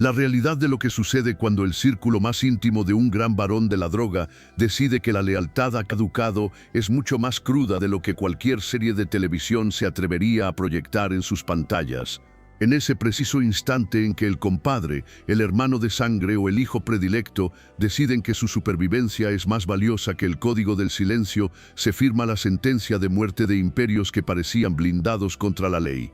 La realidad de lo que sucede cuando el círculo más íntimo de un gran varón de la droga decide que la lealtad ha caducado es mucho más cruda de lo que cualquier serie de televisión se atrevería a proyectar en sus pantallas. En ese preciso instante en que el compadre, el hermano de sangre o el hijo predilecto deciden que su supervivencia es más valiosa que el código del silencio, se firma la sentencia de muerte de imperios que parecían blindados contra la ley.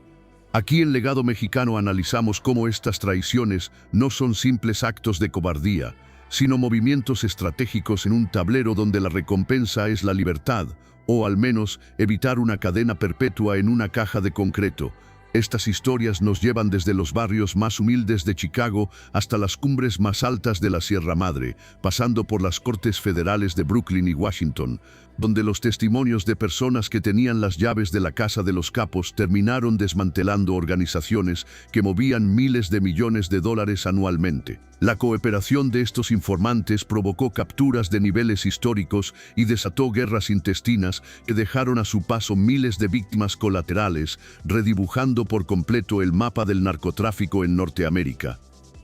Aquí en Legado Mexicano analizamos cómo estas traiciones no son simples actos de cobardía, sino movimientos estratégicos en un tablero donde la recompensa es la libertad, o al menos evitar una cadena perpetua en una caja de concreto. Estas historias nos llevan desde los barrios más humildes de Chicago hasta las cumbres más altas de la Sierra Madre, pasando por las cortes federales de Brooklyn y Washington, donde los testimonios de personas que tenían las llaves de la casa de los capos terminaron desmantelando organizaciones que movían miles de millones de dólares anualmente. La cooperación de estos informantes provocó capturas de niveles históricos y desató guerras intestinas que dejaron a su paso miles de víctimas colaterales, redibujando por completo el mapa del narcotráfico en Norteamérica.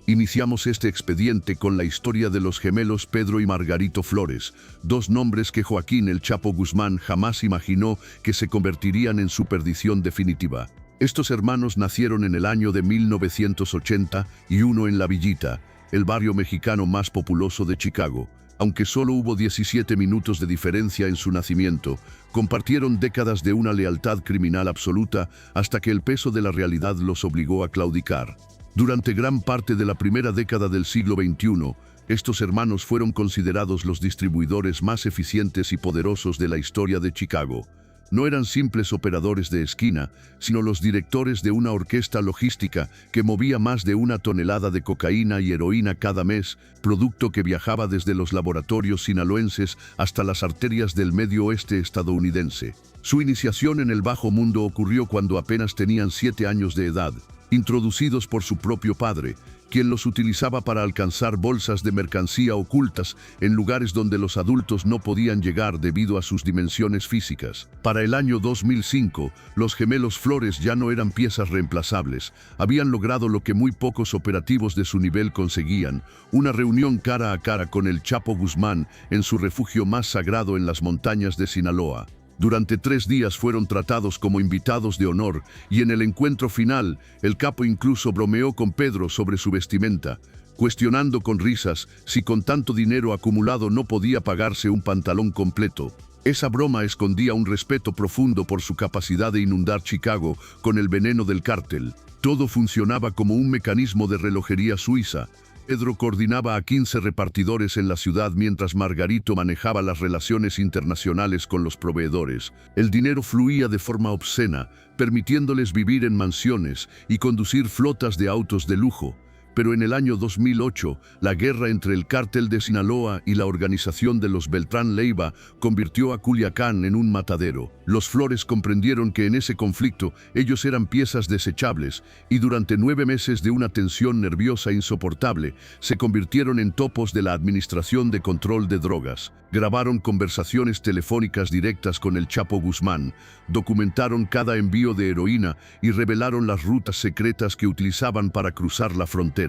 Iniciamos este expediente con la historia de los gemelos Pedro y Margarito Flores, dos nombres que Joaquín El Chapo Guzmán jamás imaginó que se convertirían en su perdición definitiva. Estos hermanos nacieron en el año de 1980 y uno en La Villita, el barrio mexicano más populoso de Chicago. Aunque solo hubo 17 minutos de diferencia en su nacimiento, compartieron décadas de una lealtad criminal absoluta hasta que el peso de la realidad los obligó a claudicar. Durante gran parte de la primera década del siglo XXI, estos hermanos fueron considerados los distribuidores más eficientes y poderosos de la historia de Chicago. No eran simples operadores de esquina, sino los directores de una orquesta logística que movía más de 1 tonelada de cocaína y heroína cada mes, producto que viajaba desde los laboratorios sinaloenses hasta las arterias del medio oeste estadounidense. Su iniciación en el bajo mundo ocurrió cuando apenas tenían 7 años de edad, introducidos por su propio padre, quien los utilizaba para alcanzar bolsas de mercancía ocultas en lugares donde los adultos no podían llegar debido a sus dimensiones físicas. Para el año 2005, los gemelos Flores ya no eran piezas reemplazables. Habían logrado lo que muy pocos operativos de su nivel conseguían: una reunión cara a cara con el Chapo Guzmán en su refugio más sagrado en las montañas de Sinaloa. Durante 3 días fueron tratados como invitados de honor y en el encuentro final, el capo incluso bromeó con Pedro sobre su vestimenta, cuestionando con risas si con tanto dinero acumulado no podía pagarse un pantalón completo. Esa broma escondía un respeto profundo por su capacidad de inundar Chicago con el veneno del cártel. Todo funcionaba como un mecanismo de relojería suiza. Pedro coordinaba a 15 repartidores en la ciudad mientras Margarito manejaba las relaciones internacionales con los proveedores. El dinero fluía de forma obscena, permitiéndoles vivir en mansiones y conducir flotas de autos de lujo. Pero en el año 2008, la guerra entre el cártel de Sinaloa y la organización de los Beltrán Leiva convirtió a Culiacán en un matadero. Los Flores comprendieron que en ese conflicto ellos eran piezas desechables y durante 9 meses de una tensión nerviosa insoportable, se convirtieron en topos de la Administración de Control de Drogas. Grabaron conversaciones telefónicas directas con el Chapo Guzmán, documentaron cada envío de heroína y revelaron las rutas secretas que utilizaban para cruzar la frontera.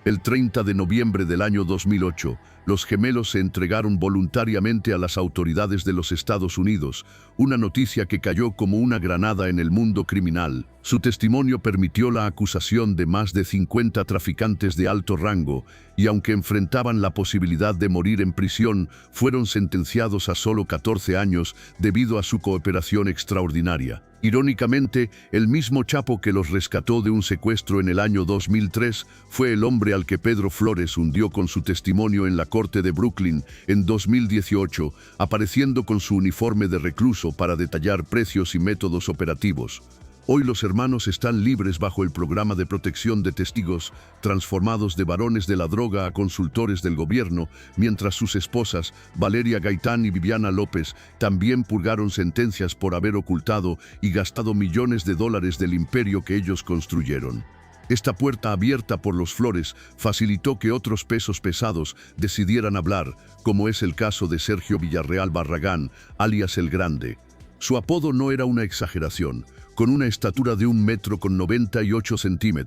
El 30 de noviembre del año 2008, los gemelos se entregaron voluntariamente a las autoridades de los Estados Unidos, una noticia que cayó como una granada en el mundo criminal. Su testimonio permitió la acusación de más de 50 traficantes de alto rango, y aunque enfrentaban la posibilidad de morir en prisión, fueron sentenciados a solo 14 años debido a su cooperación extraordinaria. Irónicamente, el mismo Chapo que los rescató de un secuestro en el año 2003 fue el hombre al que Pedro Flores hundió con su testimonio en la corte de Brooklyn en 2018, apareciendo con su uniforme de recluso para detallar precios y métodos operativos. Hoy los hermanos están libres bajo el programa de protección de testigos, transformados de varones de la droga a consultores del gobierno, mientras sus esposas, Valeria Gaitán y Viviana López, también purgaron sentencias por haber ocultado y gastado millones de dólares del imperio que ellos construyeron. Esta puerta abierta por los Flores facilitó que otros pesos pesados decidieran hablar, como es el caso de Sergio Villarreal Barragán, alias El Grande. Su apodo no era una exageración. con una estatura de 1,98 m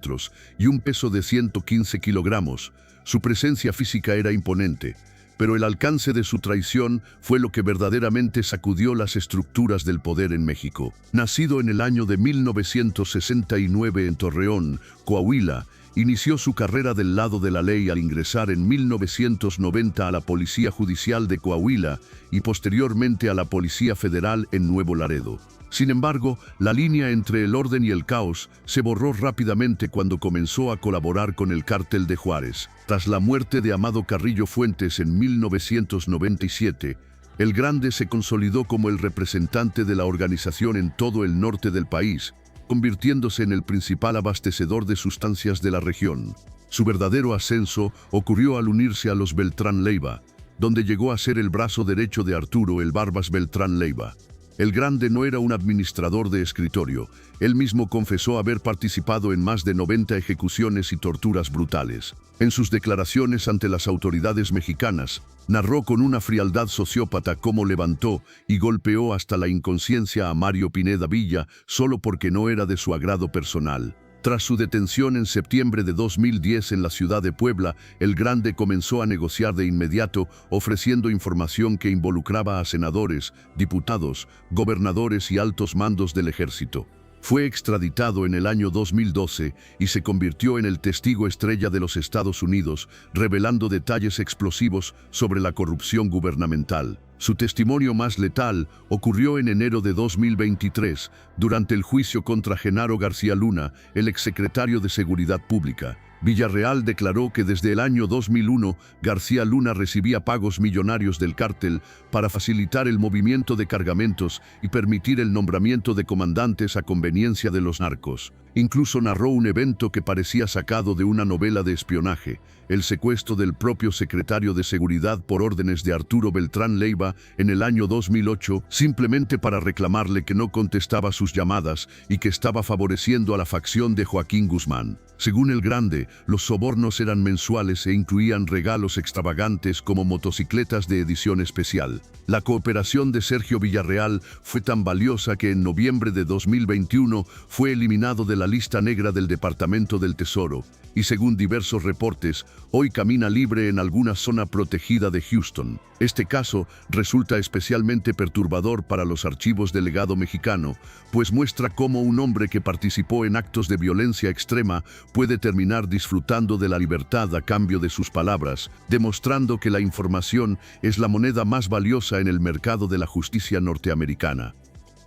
y un peso de 115 kilogramos. Su presencia física era imponente, pero el alcance de su traición fue lo que verdaderamente sacudió las estructuras del poder en México. Nacido en el año de 1969 en Torreón, Coahuila, inició su carrera del lado de la ley al ingresar en 1990 a la Policía Judicial de Coahuila y posteriormente a la Policía Federal en Nuevo Laredo. Sin embargo, la línea entre el orden y el caos se borró rápidamente cuando comenzó a colaborar con el Cártel de Juárez. Tras la muerte de Amado Carrillo Fuentes en 1997, el Grande se consolidó como el representante de la organización en todo el norte del país, convirtiéndose en el principal abastecedor de sustancias de la región. Su verdadero ascenso ocurrió al unirse a los Beltrán Leiva, donde llegó a ser el brazo derecho de Arturo el Barbas Beltrán Leiva. El Grande no era un administrador de escritorio. Él mismo confesó haber participado en más de 90 ejecuciones y torturas brutales. En sus declaraciones ante las autoridades mexicanas, narró con una frialdad sociópata cómo levantó y golpeó hasta la inconsciencia a Mario Pineda Villa solo porque no era de su agrado personal. Tras su detención en septiembre de 2010 en la ciudad de Puebla, el Grande comenzó a negociar de inmediato, ofreciendo información que involucraba a senadores, diputados, gobernadores y altos mandos del ejército. Fue extraditado en el año 2012 y se convirtió en el testigo estrella de los Estados Unidos, revelando detalles explosivos sobre la corrupción gubernamental. Su testimonio más letal ocurrió en enero de 2023, durante el juicio contra Genaro García Luna, el exsecretario de Seguridad Pública. Villarreal declaró que desde el año 2001 García Luna recibía pagos millonarios del cártel para facilitar el movimiento de cargamentos y permitir el nombramiento de comandantes a conveniencia de los narcos. Incluso narró un evento que parecía sacado de una novela de espionaje, el secuestro del propio secretario de Seguridad por órdenes de Arturo Beltrán Leiva en el año 2008, simplemente para reclamarle que no contestaba sus llamadas y que estaba favoreciendo a la facción de Joaquín Guzmán. Según el Grande, los sobornos eran mensuales e incluían regalos extravagantes como motocicletas de edición especial. La cooperación de Sergio Villarreal fue tan valiosa que en noviembre de 2021 fue eliminado de la lista negra del Departamento del Tesoro y, según diversos reportes, hoy camina libre en alguna zona protegida de Houston. Este caso resulta especialmente perturbador para los archivos del legado mexicano, pues muestra cómo un hombre que participó en actos de violencia extrema puede terminar disfrutando de la libertad a cambio de sus palabras, demostrando que la información es la moneda más valiosa en el mercado de la justicia norteamericana.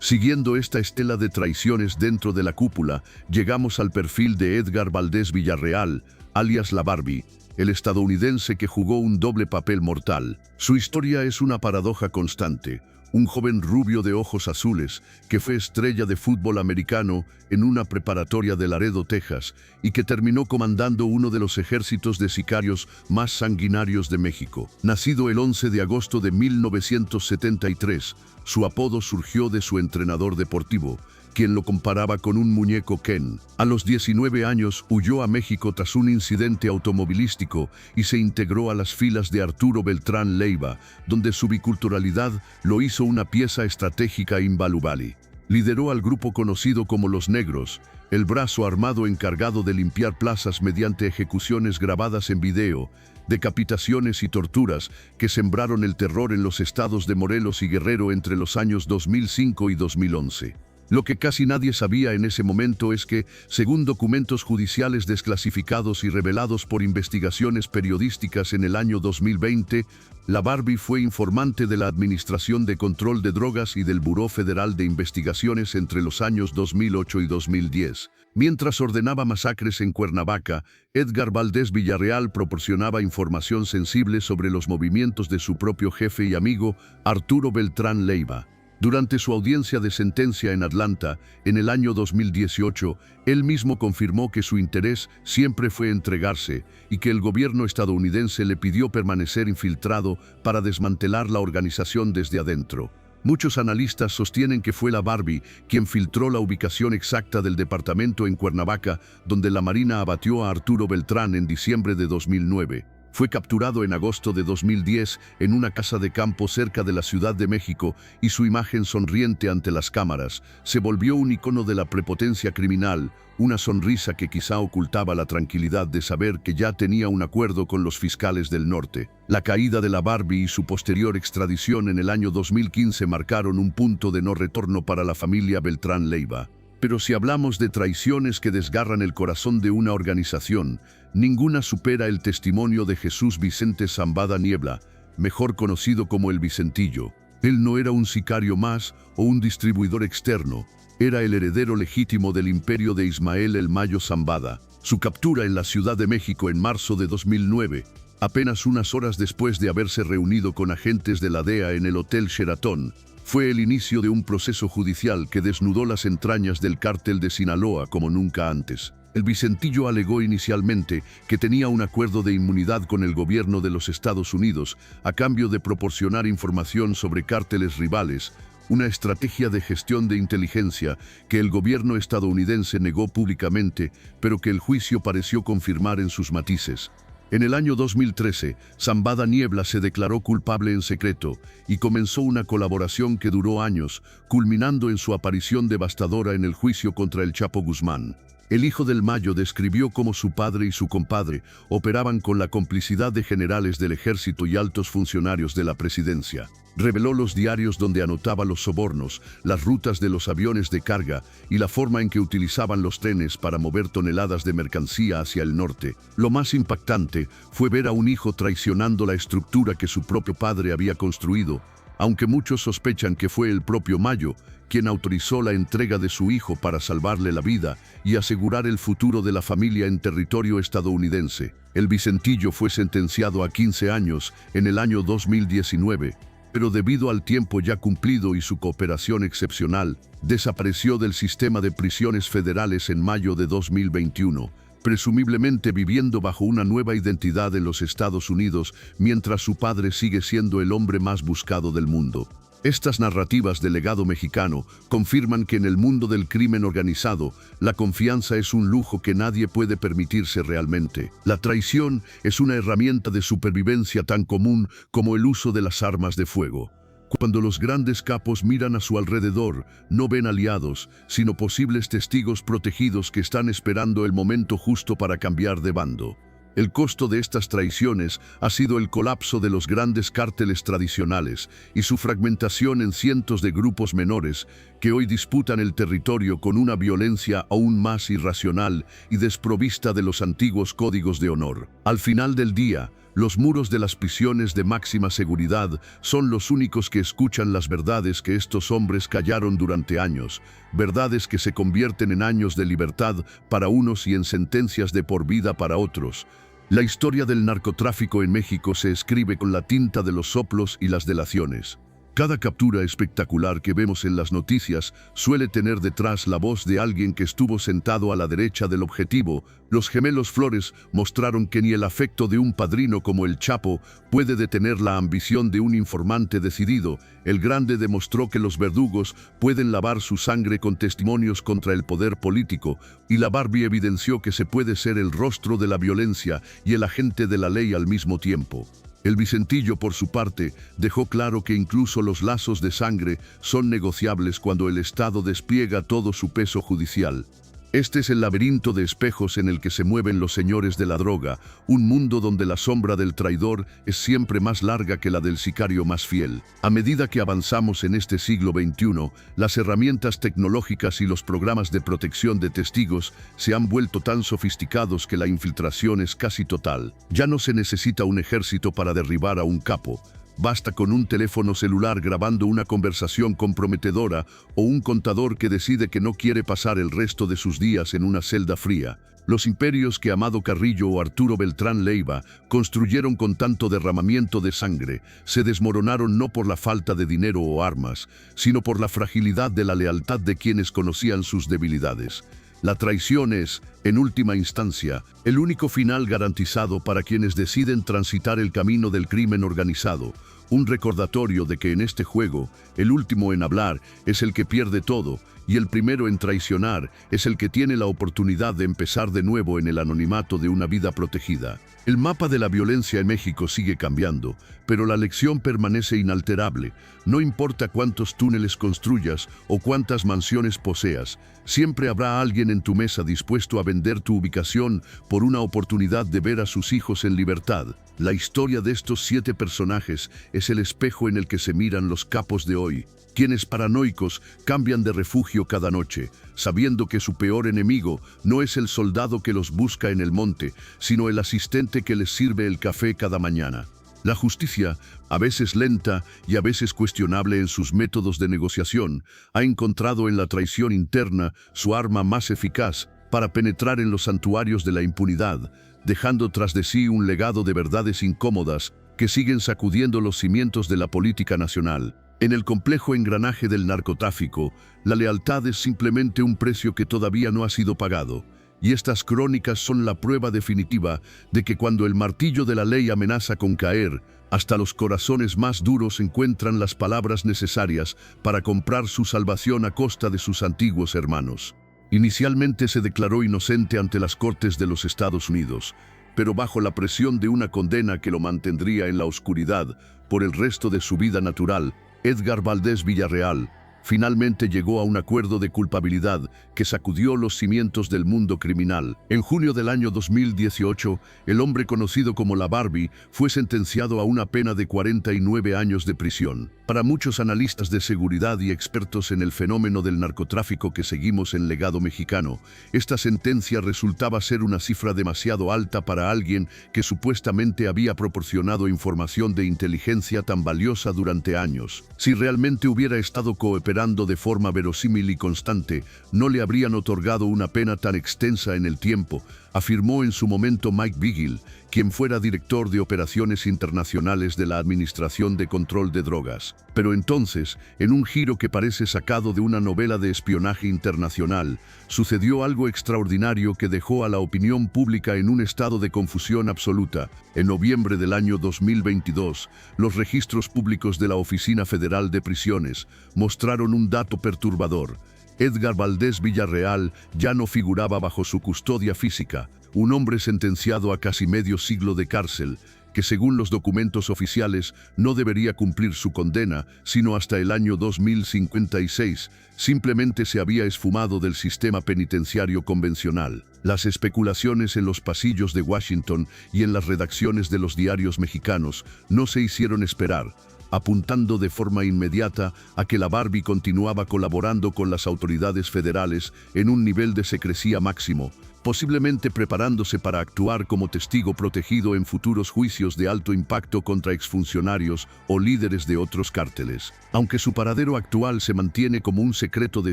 Siguiendo esta estela de traiciones dentro de la cúpula, llegamos al perfil de Edgar Valdés Villarreal, alias La Barbie, el estadounidense que jugó un doble papel mortal. Su historia es una paradoja constante. Un joven rubio de ojos azules que fue estrella de fútbol americano en una preparatoria de Laredo, Texas, y que terminó comandando uno de los ejércitos de sicarios más sanguinarios de México. Nacido el 11 de agosto de 1973, su apodo surgió de su entrenador deportivo, quien lo comparaba con un muñeco Ken. A los 19 años huyó a México tras un incidente automovilístico y se integró a las filas de Arturo Beltrán Leiva, donde su biculturalidad lo hizo una pieza estratégica invaluable. Lideró al grupo conocido como Los Negros, el brazo armado encargado de limpiar plazas mediante ejecuciones grabadas en video, decapitaciones y torturas que sembraron el terror en los estados de Morelos y Guerrero entre los años 2005 y 2011. Lo que casi nadie sabía en ese momento es que, según documentos judiciales desclasificados y revelados por investigaciones periodísticas en el año 2020, La Barbie fue informante de la Administración de Control de Drogas y del Buró Federal de Investigaciones entre los años 2008 y 2010. Mientras ordenaba masacres en Cuernavaca, Edgar Valdés Villarreal proporcionaba información sensible sobre los movimientos de su propio jefe y amigo, Arturo Beltrán Leiva. Durante su audiencia de sentencia en Atlanta, en el año 2018, él mismo confirmó que su interés siempre fue entregarse y que el gobierno estadounidense le pidió permanecer infiltrado para desmantelar la organización desde adentro. Muchos analistas sostienen que fue La Barbie quien filtró la ubicación exacta del departamento en Cuernavaca, donde la Marina abatió a Arturo Beltrán en diciembre de 2009. Fue capturado en agosto de 2010 en una casa de campo cerca de la Ciudad de México y su imagen sonriente ante las cámaras se volvió un icono de la prepotencia criminal, una sonrisa que quizá ocultaba la tranquilidad de saber que ya tenía un acuerdo con los fiscales del norte. La caída de la Barbie y su posterior extradición en el año 2015 marcaron un punto de no retorno para la familia Beltrán Leiva. Pero si hablamos de traiciones que desgarran el corazón de una organización, ninguna supera el testimonio de Jesús Vicente Zambada Niebla, mejor conocido como el Vicentillo. Él no era un sicario más o un distribuidor externo, era el heredero legítimo del imperio de Ismael el Mayo Zambada. Su captura en la Ciudad de México en marzo de 2009, apenas unas horas después de haberse reunido con agentes de la DEA en el Hotel Sheraton, fue el inicio de un proceso judicial que desnudó las entrañas del cártel de Sinaloa como nunca antes. El Vicentillo alegó inicialmente que tenía un acuerdo de inmunidad con el gobierno de los Estados Unidos a cambio de proporcionar información sobre cárteles rivales, una estrategia de gestión de inteligencia que el gobierno estadounidense negó públicamente, pero que el juicio pareció confirmar en sus matices. En el año 2013, Zambada Niebla se declaró culpable en secreto y comenzó una colaboración que duró años, culminando en su aparición devastadora en el juicio contra el Chapo Guzmán. El hijo del Mayo describió cómo su padre y su compadre operaban con la complicidad de generales del ejército y altos funcionarios de la presidencia. Reveló los diarios donde anotaba los sobornos, las rutas de los aviones de carga y la forma en que utilizaban los trenes para mover toneladas de mercancía hacia el norte. Lo más impactante fue ver a un hijo traicionando la estructura que su propio padre había construido, aunque muchos sospechan que fue el propio Mayo quien autorizó la entrega de su hijo para salvarle la vida y asegurar el futuro de la familia en territorio estadounidense. El Vicentillo fue sentenciado a 15 años en el año 2019, pero debido al tiempo ya cumplido y su cooperación excepcional, desapareció del sistema de prisiones federales en mayo de 2021, presumiblemente viviendo bajo una nueva identidad en los Estados Unidos, mientras su padre sigue siendo el hombre más buscado del mundo. Estas narrativas del legado mexicano confirman que en el mundo del crimen organizado, la confianza es un lujo que nadie puede permitirse realmente. La traición es una herramienta de supervivencia tan común como el uso de las armas de fuego. Cuando los grandes capos miran a su alrededor, no ven aliados, sino posibles testigos protegidos que están esperando el momento justo para cambiar de bando. El costo de estas traiciones ha sido el colapso de los grandes cárteles tradicionales y su fragmentación en cientos de grupos menores que hoy disputan el territorio con una violencia aún más irracional y desprovista de los antiguos códigos de honor. Al final del día, los muros de las prisiones de máxima seguridad son los únicos que escuchan las verdades que estos hombres callaron durante años, verdades que se convierten en años de libertad para unos y en sentencias de por vida para otros. La historia del narcotráfico en México se escribe con la tinta de los soplos y las delaciones. Cada captura espectacular que vemos en las noticias suele tener detrás la voz de alguien que estuvo sentado a la derecha del objetivo. Los gemelos Flores mostraron que ni el afecto de un padrino como el Chapo puede detener la ambición de un informante decidido. El Grande demostró que los verdugos pueden lavar su sangre con testimonios contra el poder político, y la Barbie evidenció que se puede ser el rostro de la violencia y el agente de la ley al mismo tiempo. El Vicentillo, por su parte, dejó claro que incluso los lazos de sangre son negociables cuando el Estado despliega todo su peso judicial. Este es el laberinto de espejos en el que se mueven los señores de la droga, un mundo donde la sombra del traidor es siempre más larga que la del sicario más fiel. A medida que avanzamos en este siglo XXI, las herramientas tecnológicas y los programas de protección de testigos se han vuelto tan sofisticados que la infiltración es casi total. Ya no se necesita un ejército para derribar a un capo. Basta con un teléfono celular grabando una conversación comprometedora o un contador que decide que no quiere pasar el resto de sus días en una celda fría. Los imperios que Amado Carrillo o Arturo Beltrán Leiva construyeron con tanto derramamiento de sangre se desmoronaron no por la falta de dinero o armas, sino por la fragilidad de la lealtad de quienes conocían sus debilidades. La traición es, En última instancia, el único final garantizado para quienes deciden transitar el camino del crimen organizado, un recordatorio de que en este juego, el último en hablar es el que pierde todo, y el primero en traicionar es el que tiene la oportunidad de empezar de nuevo en el anonimato de una vida protegida. El mapa de la violencia en México sigue cambiando, pero la lección permanece inalterable. No importa cuántos túneles construyas o cuántas mansiones poseas, siempre habrá alguien en tu mesa dispuesto a vender tu ubicación por una oportunidad de ver a sus hijos en libertad. La historia de estos 7 personajes es el espejo en el que se miran los capos de hoy, quienes paranoicos cambian de refugio cada noche, sabiendo que su peor enemigo no es el soldado que los busca en el monte, sino el asistente que les sirve el café cada mañana. La justicia, a veces lenta y a veces cuestionable en sus métodos de negociación, ha encontrado en la traición interna su arma más eficaz para penetrar en los santuarios de la impunidad, dejando tras de sí un legado de verdades incómodas que siguen sacudiendo los cimientos de la política nacional. En el complejo engranaje del narcotráfico, la lealtad es simplemente un precio que todavía no ha sido pagado. Y estas crónicas son la prueba definitiva de que cuando el martillo de la ley amenaza con caer, hasta los corazones más duros encuentran las palabras necesarias para comprar su salvación a costa de sus antiguos hermanos. Inicialmente se declaró inocente ante las Cortes de los Estados Unidos, pero bajo la presión de una condena que lo mantendría en la oscuridad por el resto de su vida natural, Edgar Valdés Villarreal finalmente llegó a un acuerdo de culpabilidad que sacudió los cimientos del mundo criminal. En junio del año 2018, el hombre conocido como la Barbie fue sentenciado a una pena de 49 años de prisión. Para muchos analistas de seguridad y expertos en el fenómeno del narcotráfico que seguimos en Legado Mexicano, esta sentencia resultaba ser una cifra demasiado alta para alguien que supuestamente había proporcionado información de inteligencia tan valiosa durante años. Si realmente hubiera estado cooperando de forma verosímil y constante, no le habrían otorgado una pena tan extensa en el tiempo, afirmó en su momento Mike Vigil, quien fuera director de operaciones internacionales de la Administración de Control de Drogas. Pero entonces, en un giro que parece sacado de una novela de espionaje internacional, sucedió algo extraordinario que dejó a la opinión pública en un estado de confusión absoluta. En noviembre del año 2022, los registros públicos de la Oficina Federal de Prisiones mostraron un dato perturbador. Edgar Valdés Villarreal ya no figuraba bajo su custodia física, un hombre sentenciado a casi medio siglo de cárcel, que según los documentos oficiales no debería cumplir su condena sino hasta el año 2056, simplemente se había esfumado del sistema penitenciario convencional. Las especulaciones en los pasillos de Washington y en las redacciones de los diarios mexicanos no se hicieron esperar, apuntando de forma inmediata a que la Barbie continuaba colaborando con las autoridades federales en un nivel de secrecía máximo, posiblemente preparándose para actuar como testigo protegido en futuros juicios de alto impacto contra exfuncionarios o líderes de otros cárteles. Aunque su paradero actual se mantiene como un secreto de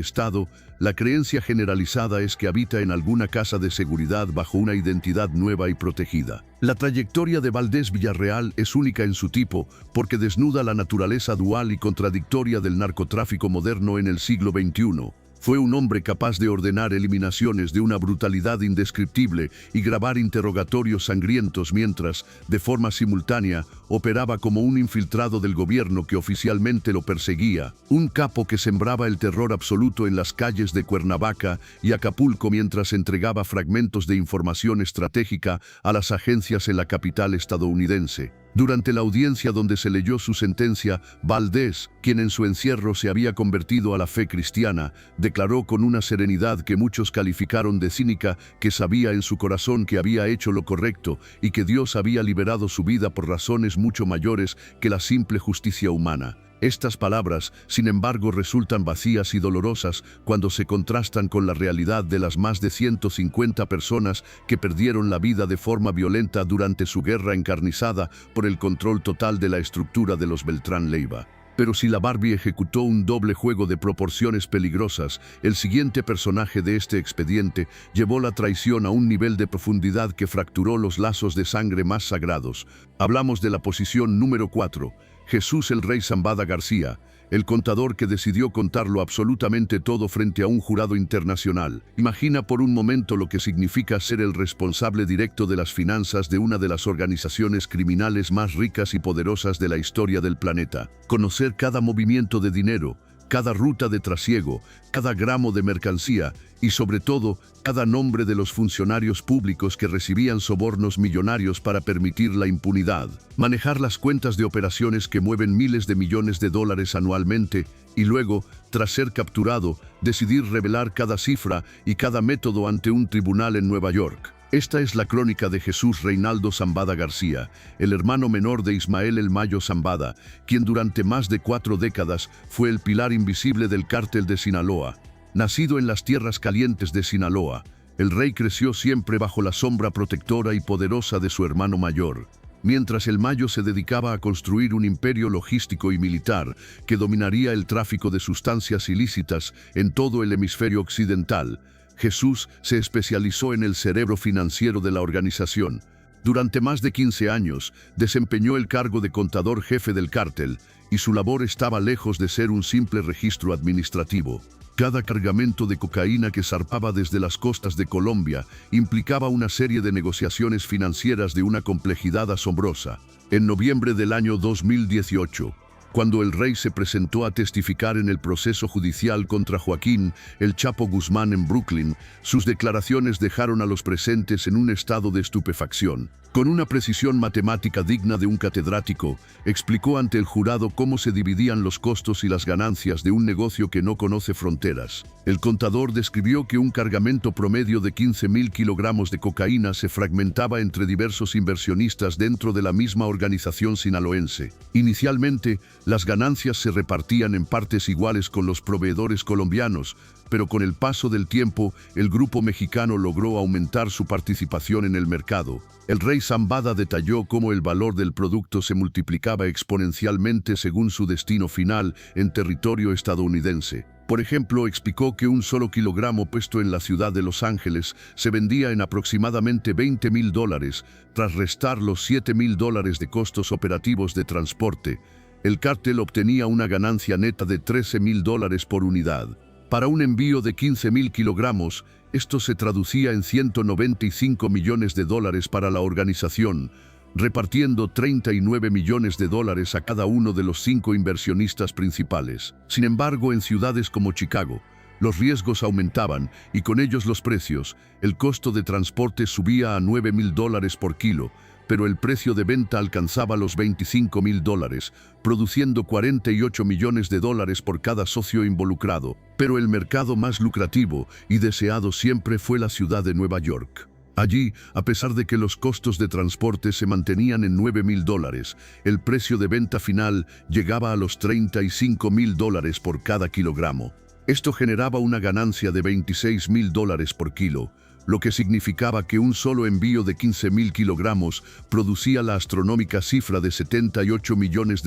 Estado, la creencia generalizada es que habita en alguna casa de seguridad bajo una identidad nueva y protegida. La trayectoria de Valdés Villarreal es única en su tipo porque desnuda la naturaleza dual y contradictoria del narcotráfico moderno en el siglo XXI. Fue un hombre capaz de ordenar eliminaciones de una brutalidad indescriptible y grabar interrogatorios sangrientos mientras, de forma simultánea, operaba como un infiltrado del gobierno que oficialmente lo perseguía. Un capo que sembraba el terror absoluto en las calles de Cuernavaca y Acapulco mientras entregaba fragmentos de información estratégica a las agencias en la capital estadounidense. Durante la audiencia donde se leyó su sentencia, Valdés, quien en su encierro se había convertido a la fe cristiana, declaró con una serenidad que muchos calificaron de cínica que sabía en su corazón que había hecho lo correcto y que Dios había liberado su vida por razones mucho mayores que la simple justicia humana. Estas palabras, sin embargo, resultan vacías y dolorosas cuando se contrastan con la realidad de las más de 150 personas que perdieron la vida de forma violenta durante su guerra encarnizada por el control total de la estructura de los Beltrán Leiva. Pero si la Barbie ejecutó un doble juego de proporciones peligrosas, el siguiente personaje de este expediente llevó la traición a un nivel de profundidad que fracturó los lazos de sangre más sagrados. Hablamos de la posición número 4, Jesús el Rey Zambada García, el contador que decidió contarlo absolutamente todo frente a un jurado internacional. Imagina por un momento lo que significa ser el responsable directo de las finanzas de una de las organizaciones criminales más ricas y poderosas de la historia del planeta. Conocer cada movimiento de dinero, cada ruta de trasiego, cada gramo de mercancía y, sobre todo, cada nombre de los funcionarios públicos que recibían sobornos millonarios para permitir la impunidad. Manejar las cuentas de operaciones que mueven miles de millones de dólares anualmente y luego, tras ser capturado, decidir revelar cada cifra y cada método ante un tribunal en Nueva York. Esta es la crónica de Jesús Reinaldo Zambada García, el hermano menor de Ismael El Mayo Zambada, quien durante más de 4 décadas fue el pilar invisible del cártel de Sinaloa. Nacido en las tierras calientes de Sinaloa, el rey creció siempre bajo la sombra protectora y poderosa de su hermano mayor. Mientras El Mayo se dedicaba a construir un imperio logístico y militar que dominaría el tráfico de sustancias ilícitas en todo el hemisferio occidental, Jesús se especializó en el cerebro financiero de la organización. Durante más de 15 años, desempeñó el cargo de contador jefe del cártel, y su labor estaba lejos de ser un simple registro administrativo. Cada cargamento de cocaína que zarpaba desde las costas de Colombia implicaba una serie de negociaciones financieras de una complejidad asombrosa. En noviembre del año 2018, cuando el rey se presentó a testificar en el proceso judicial contra Joaquín El Chapo Guzmán en Brooklyn, sus declaraciones dejaron a los presentes en un estado de estupefacción. Con una precisión matemática digna de un catedrático, explicó ante el jurado cómo se dividían los costos y las ganancias de un negocio que no conoce fronteras. El contador describió que un cargamento promedio de 15.000 kilogramos de cocaína se fragmentaba entre diversos inversionistas dentro de la misma organización sinaloense. Inicialmente, las ganancias se repartían en partes iguales con los proveedores colombianos, pero con el paso del tiempo, el grupo mexicano logró aumentar su participación en el mercado. El rey Zambada detalló cómo el valor del producto se multiplicaba exponencialmente según su destino final en territorio estadounidense. Por ejemplo, explicó que un solo kilogramo puesto en la ciudad de Los Ángeles se vendía en aproximadamente $20.000, tras restar los $7.000 de costos operativos de transporte. El cártel obtenía una ganancia neta de $13.000 por unidad. Para un envío de 15.000 kilogramos, esto se traducía en $195 millones para la organización, repartiendo $39 millones a cada uno de los 5 inversionistas principales. Sin embargo, en ciudades como Chicago, los riesgos aumentaban y con ellos los precios. El costo de transporte subía a $9.000 por kilo, pero el precio de venta alcanzaba los $25.000, produciendo $48 millones por cada socio involucrado. Pero el mercado más lucrativo y deseado siempre fue la ciudad de Nueva York. Allí, a pesar de que los costos de transporte se mantenían en $9.000, el precio de venta final llegaba a los $35.000 por cada kilogramo. Esto generaba una ganancia de $26.000 por kilo, lo que significaba que un solo envío de 15.000 kilogramos producía la astronómica cifra de $78 millones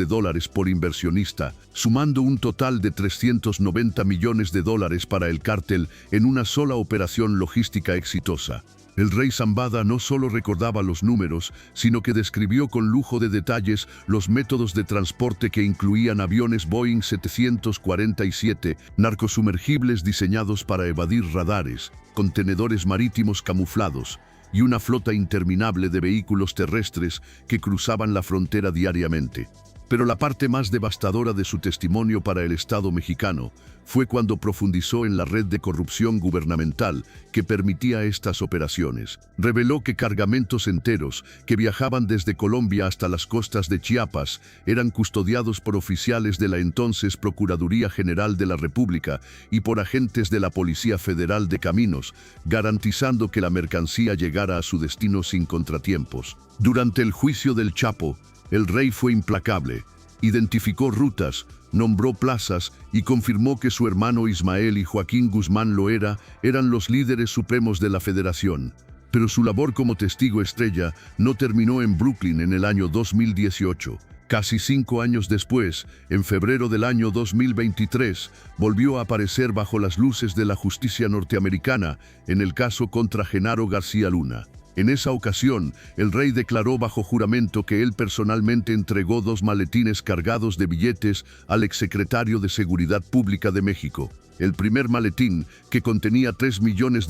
por inversionista, sumando un total de $390 millones para el cártel en una sola operación logística exitosa. El rey Zambada no solo recordaba los números, sino que describió con lujo de detalles los métodos de transporte que incluían aviones Boeing 747, narcosumergibles diseñados para evadir radares, contenedores marítimos camuflados y una flota interminable de vehículos terrestres que cruzaban la frontera diariamente. Pero la parte más devastadora de su testimonio para el Estado mexicano fue cuando profundizó en la red de corrupción gubernamental que permitía estas operaciones. Reveló que cargamentos enteros que viajaban desde Colombia hasta las costas de Chiapas eran custodiados por oficiales de la entonces Procuraduría General de la República y por agentes de la Policía Federal de Caminos, garantizando que la mercancía llegara a su destino sin contratiempos. Durante el juicio del Chapo, el rey fue implacable, identificó rutas, nombró plazas y confirmó que su hermano Ismael y Joaquín Guzmán Loera eran los líderes supremos de la federación. Pero su labor como testigo estrella no terminó en Brooklyn en el año 2018. Casi 5 años después, en febrero del año 2023, volvió a aparecer bajo las luces de la justicia norteamericana en el caso contra Genaro García Luna. En esa ocasión, el rey declaró bajo juramento que él personalmente entregó 2 maletines cargados de billetes al exsecretario de Seguridad Pública de México. El primer maletín, que contenía $3 millones,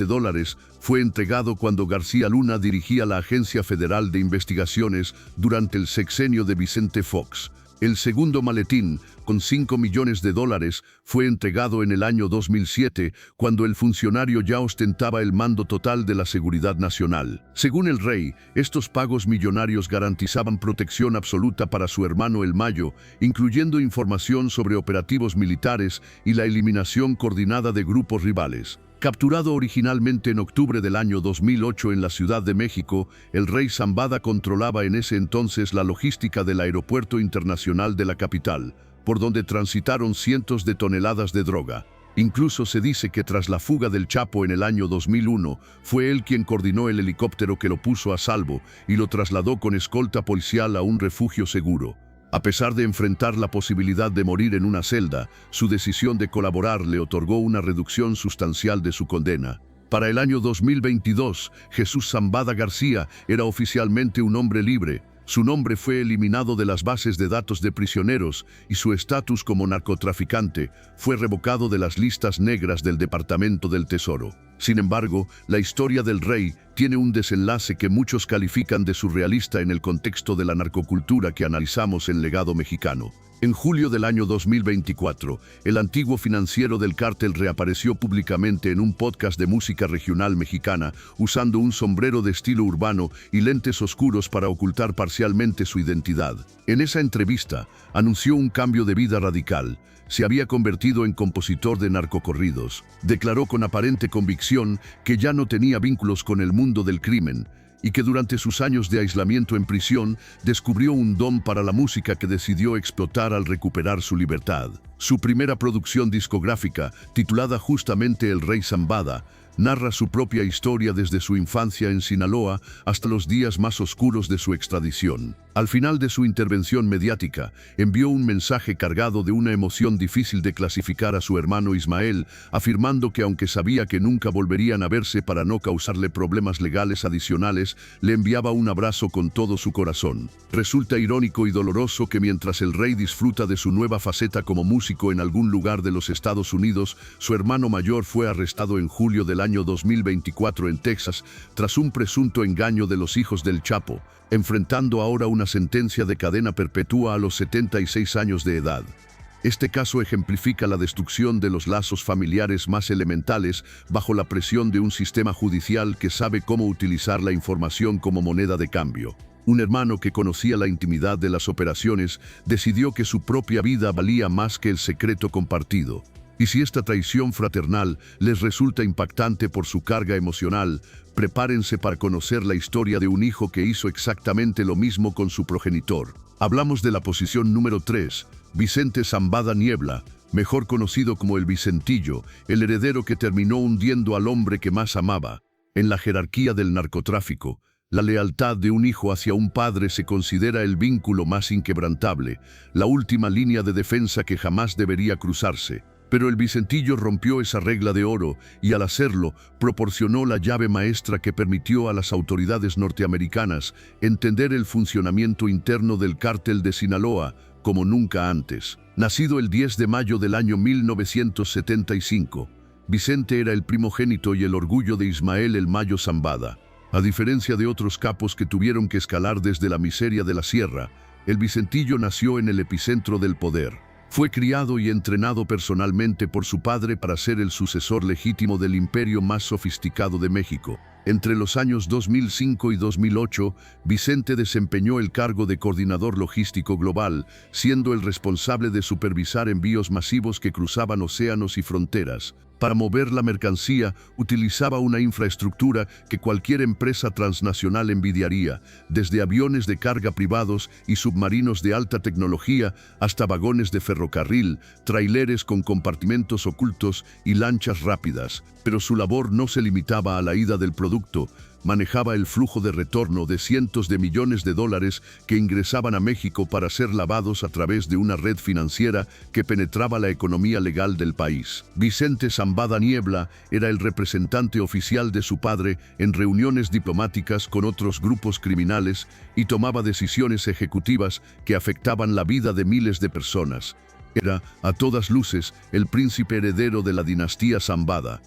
fue entregado cuando García Luna dirigía la Agencia Federal de Investigaciones durante el sexenio de Vicente Fox. El segundo maletín, con $5 millones, fue entregado en el año 2007, cuando el funcionario ya ostentaba el mando total de la seguridad nacional. Según el rey, estos pagos millonarios garantizaban protección absoluta para su hermano el Mayo, incluyendo información sobre operativos militares y la eliminación coordinada de grupos rivales. Capturado originalmente en octubre del año 2008 en la Ciudad de México, el rey Zambada controlaba en ese entonces la logística del aeropuerto internacional de la capital, por donde transitaron cientos de toneladas de droga. Incluso se dice que tras la fuga del Chapo en el año 2001, fue él quien coordinó el helicóptero que lo puso a salvo y lo trasladó con escolta policial a un refugio seguro. A pesar de enfrentar la posibilidad de morir en una celda, su decisión de colaborar le otorgó una reducción sustancial de su condena. Para el año 2022, Jesús Zambada García era oficialmente un hombre libre. Su nombre fue eliminado de las bases de datos de prisioneros y su estatus como narcotraficante fue revocado de las listas negras del Departamento del Tesoro. Sin embargo, la historia del rey tiene un desenlace que muchos califican de surrealista en el contexto de la narcocultura que analizamos en Legado Mexicano. En julio del año 2024, el antiguo financiero del cártel reapareció públicamente en un podcast de música regional mexicana, usando un sombrero de estilo urbano y lentes oscuros para ocultar parcialmente su identidad. En esa entrevista, anunció un cambio de vida radical. Se había convertido en compositor de narcocorridos. Declaró con aparente convicción que ya no tenía vínculos con el mundo del crimen y que durante sus años de aislamiento en prisión descubrió un don para la música que decidió explotar al recuperar su libertad. Su primera producción discográfica, titulada justamente El Rey Zambada, narra su propia historia desde su infancia en Sinaloa hasta los días más oscuros de su extradición. Al final de su intervención mediática, envió un mensaje cargado de una emoción difícil de clasificar a su hermano Ismael, afirmando que aunque sabía que nunca volverían a verse para no causarle problemas legales adicionales, le enviaba un abrazo con todo su corazón. Resulta irónico y doloroso que mientras el rey disfruta de su nueva faceta como músico en algún lugar de los Estados Unidos, su hermano mayor fue arrestado en julio del año 2024 en Texas, tras un presunto engaño de los hijos del Chapo, enfrentando ahora una sentencia de cadena perpetua a los 76 años de edad. Este caso ejemplifica la destrucción de los lazos familiares más elementales bajo la presión de un sistema judicial que sabe cómo utilizar la información como moneda de cambio. Un hermano que conocía la intimidad de las operaciones decidió que su propia vida valía más que el secreto compartido. Y si esta traición fraternal les resulta impactante por su carga emocional, prepárense para conocer la historia de un hijo que hizo exactamente lo mismo con su progenitor. Hablamos de la posición número 3, Vicente Zambada Niebla, mejor conocido como el Vicentillo, el heredero que terminó hundiendo al hombre que más amaba. En la jerarquía del narcotráfico, la lealtad de un hijo hacia un padre se considera el vínculo más inquebrantable, la última línea de defensa que jamás debería cruzarse. Pero el Vicentillo rompió esa regla de oro y al hacerlo proporcionó la llave maestra que permitió a las autoridades norteamericanas entender el funcionamiento interno del cártel de Sinaloa como nunca antes. Nacido el 10 de mayo del año 1975, Vicente era el primogénito y el orgullo de Ismael el Mayo Zambada. A diferencia de otros capos que tuvieron que escalar desde la miseria de la sierra, el Vicentillo nació en el epicentro del poder. Fue criado y entrenado personalmente por su padre para ser el sucesor legítimo del imperio más sofisticado de México. Entre los años 2005 y 2008, Vicente desempeñó el cargo de coordinador logístico global, siendo el responsable de supervisar envíos masivos que cruzaban océanos y fronteras. Para mover la mercancía, utilizaba una infraestructura que cualquier empresa transnacional envidiaría, desde aviones de carga privados y submarinos de alta tecnología hasta vagones de ferrocarril, tráileres con compartimentos ocultos y lanchas rápidas. Pero su labor no se limitaba a la ida del producto. manejaba el flujo de retorno de cientos de millones de dólares que ingresaban a México para ser lavados a través de una red financiera que penetraba la economía legal del país. Vicente Zambada Niebla era el representante oficial de su padre en reuniones diplomáticas con otros grupos criminales y tomaba decisiones ejecutivas que afectaban la vida de miles de personas. Era, a todas luces, el príncipe heredero de la dinastía Zambada.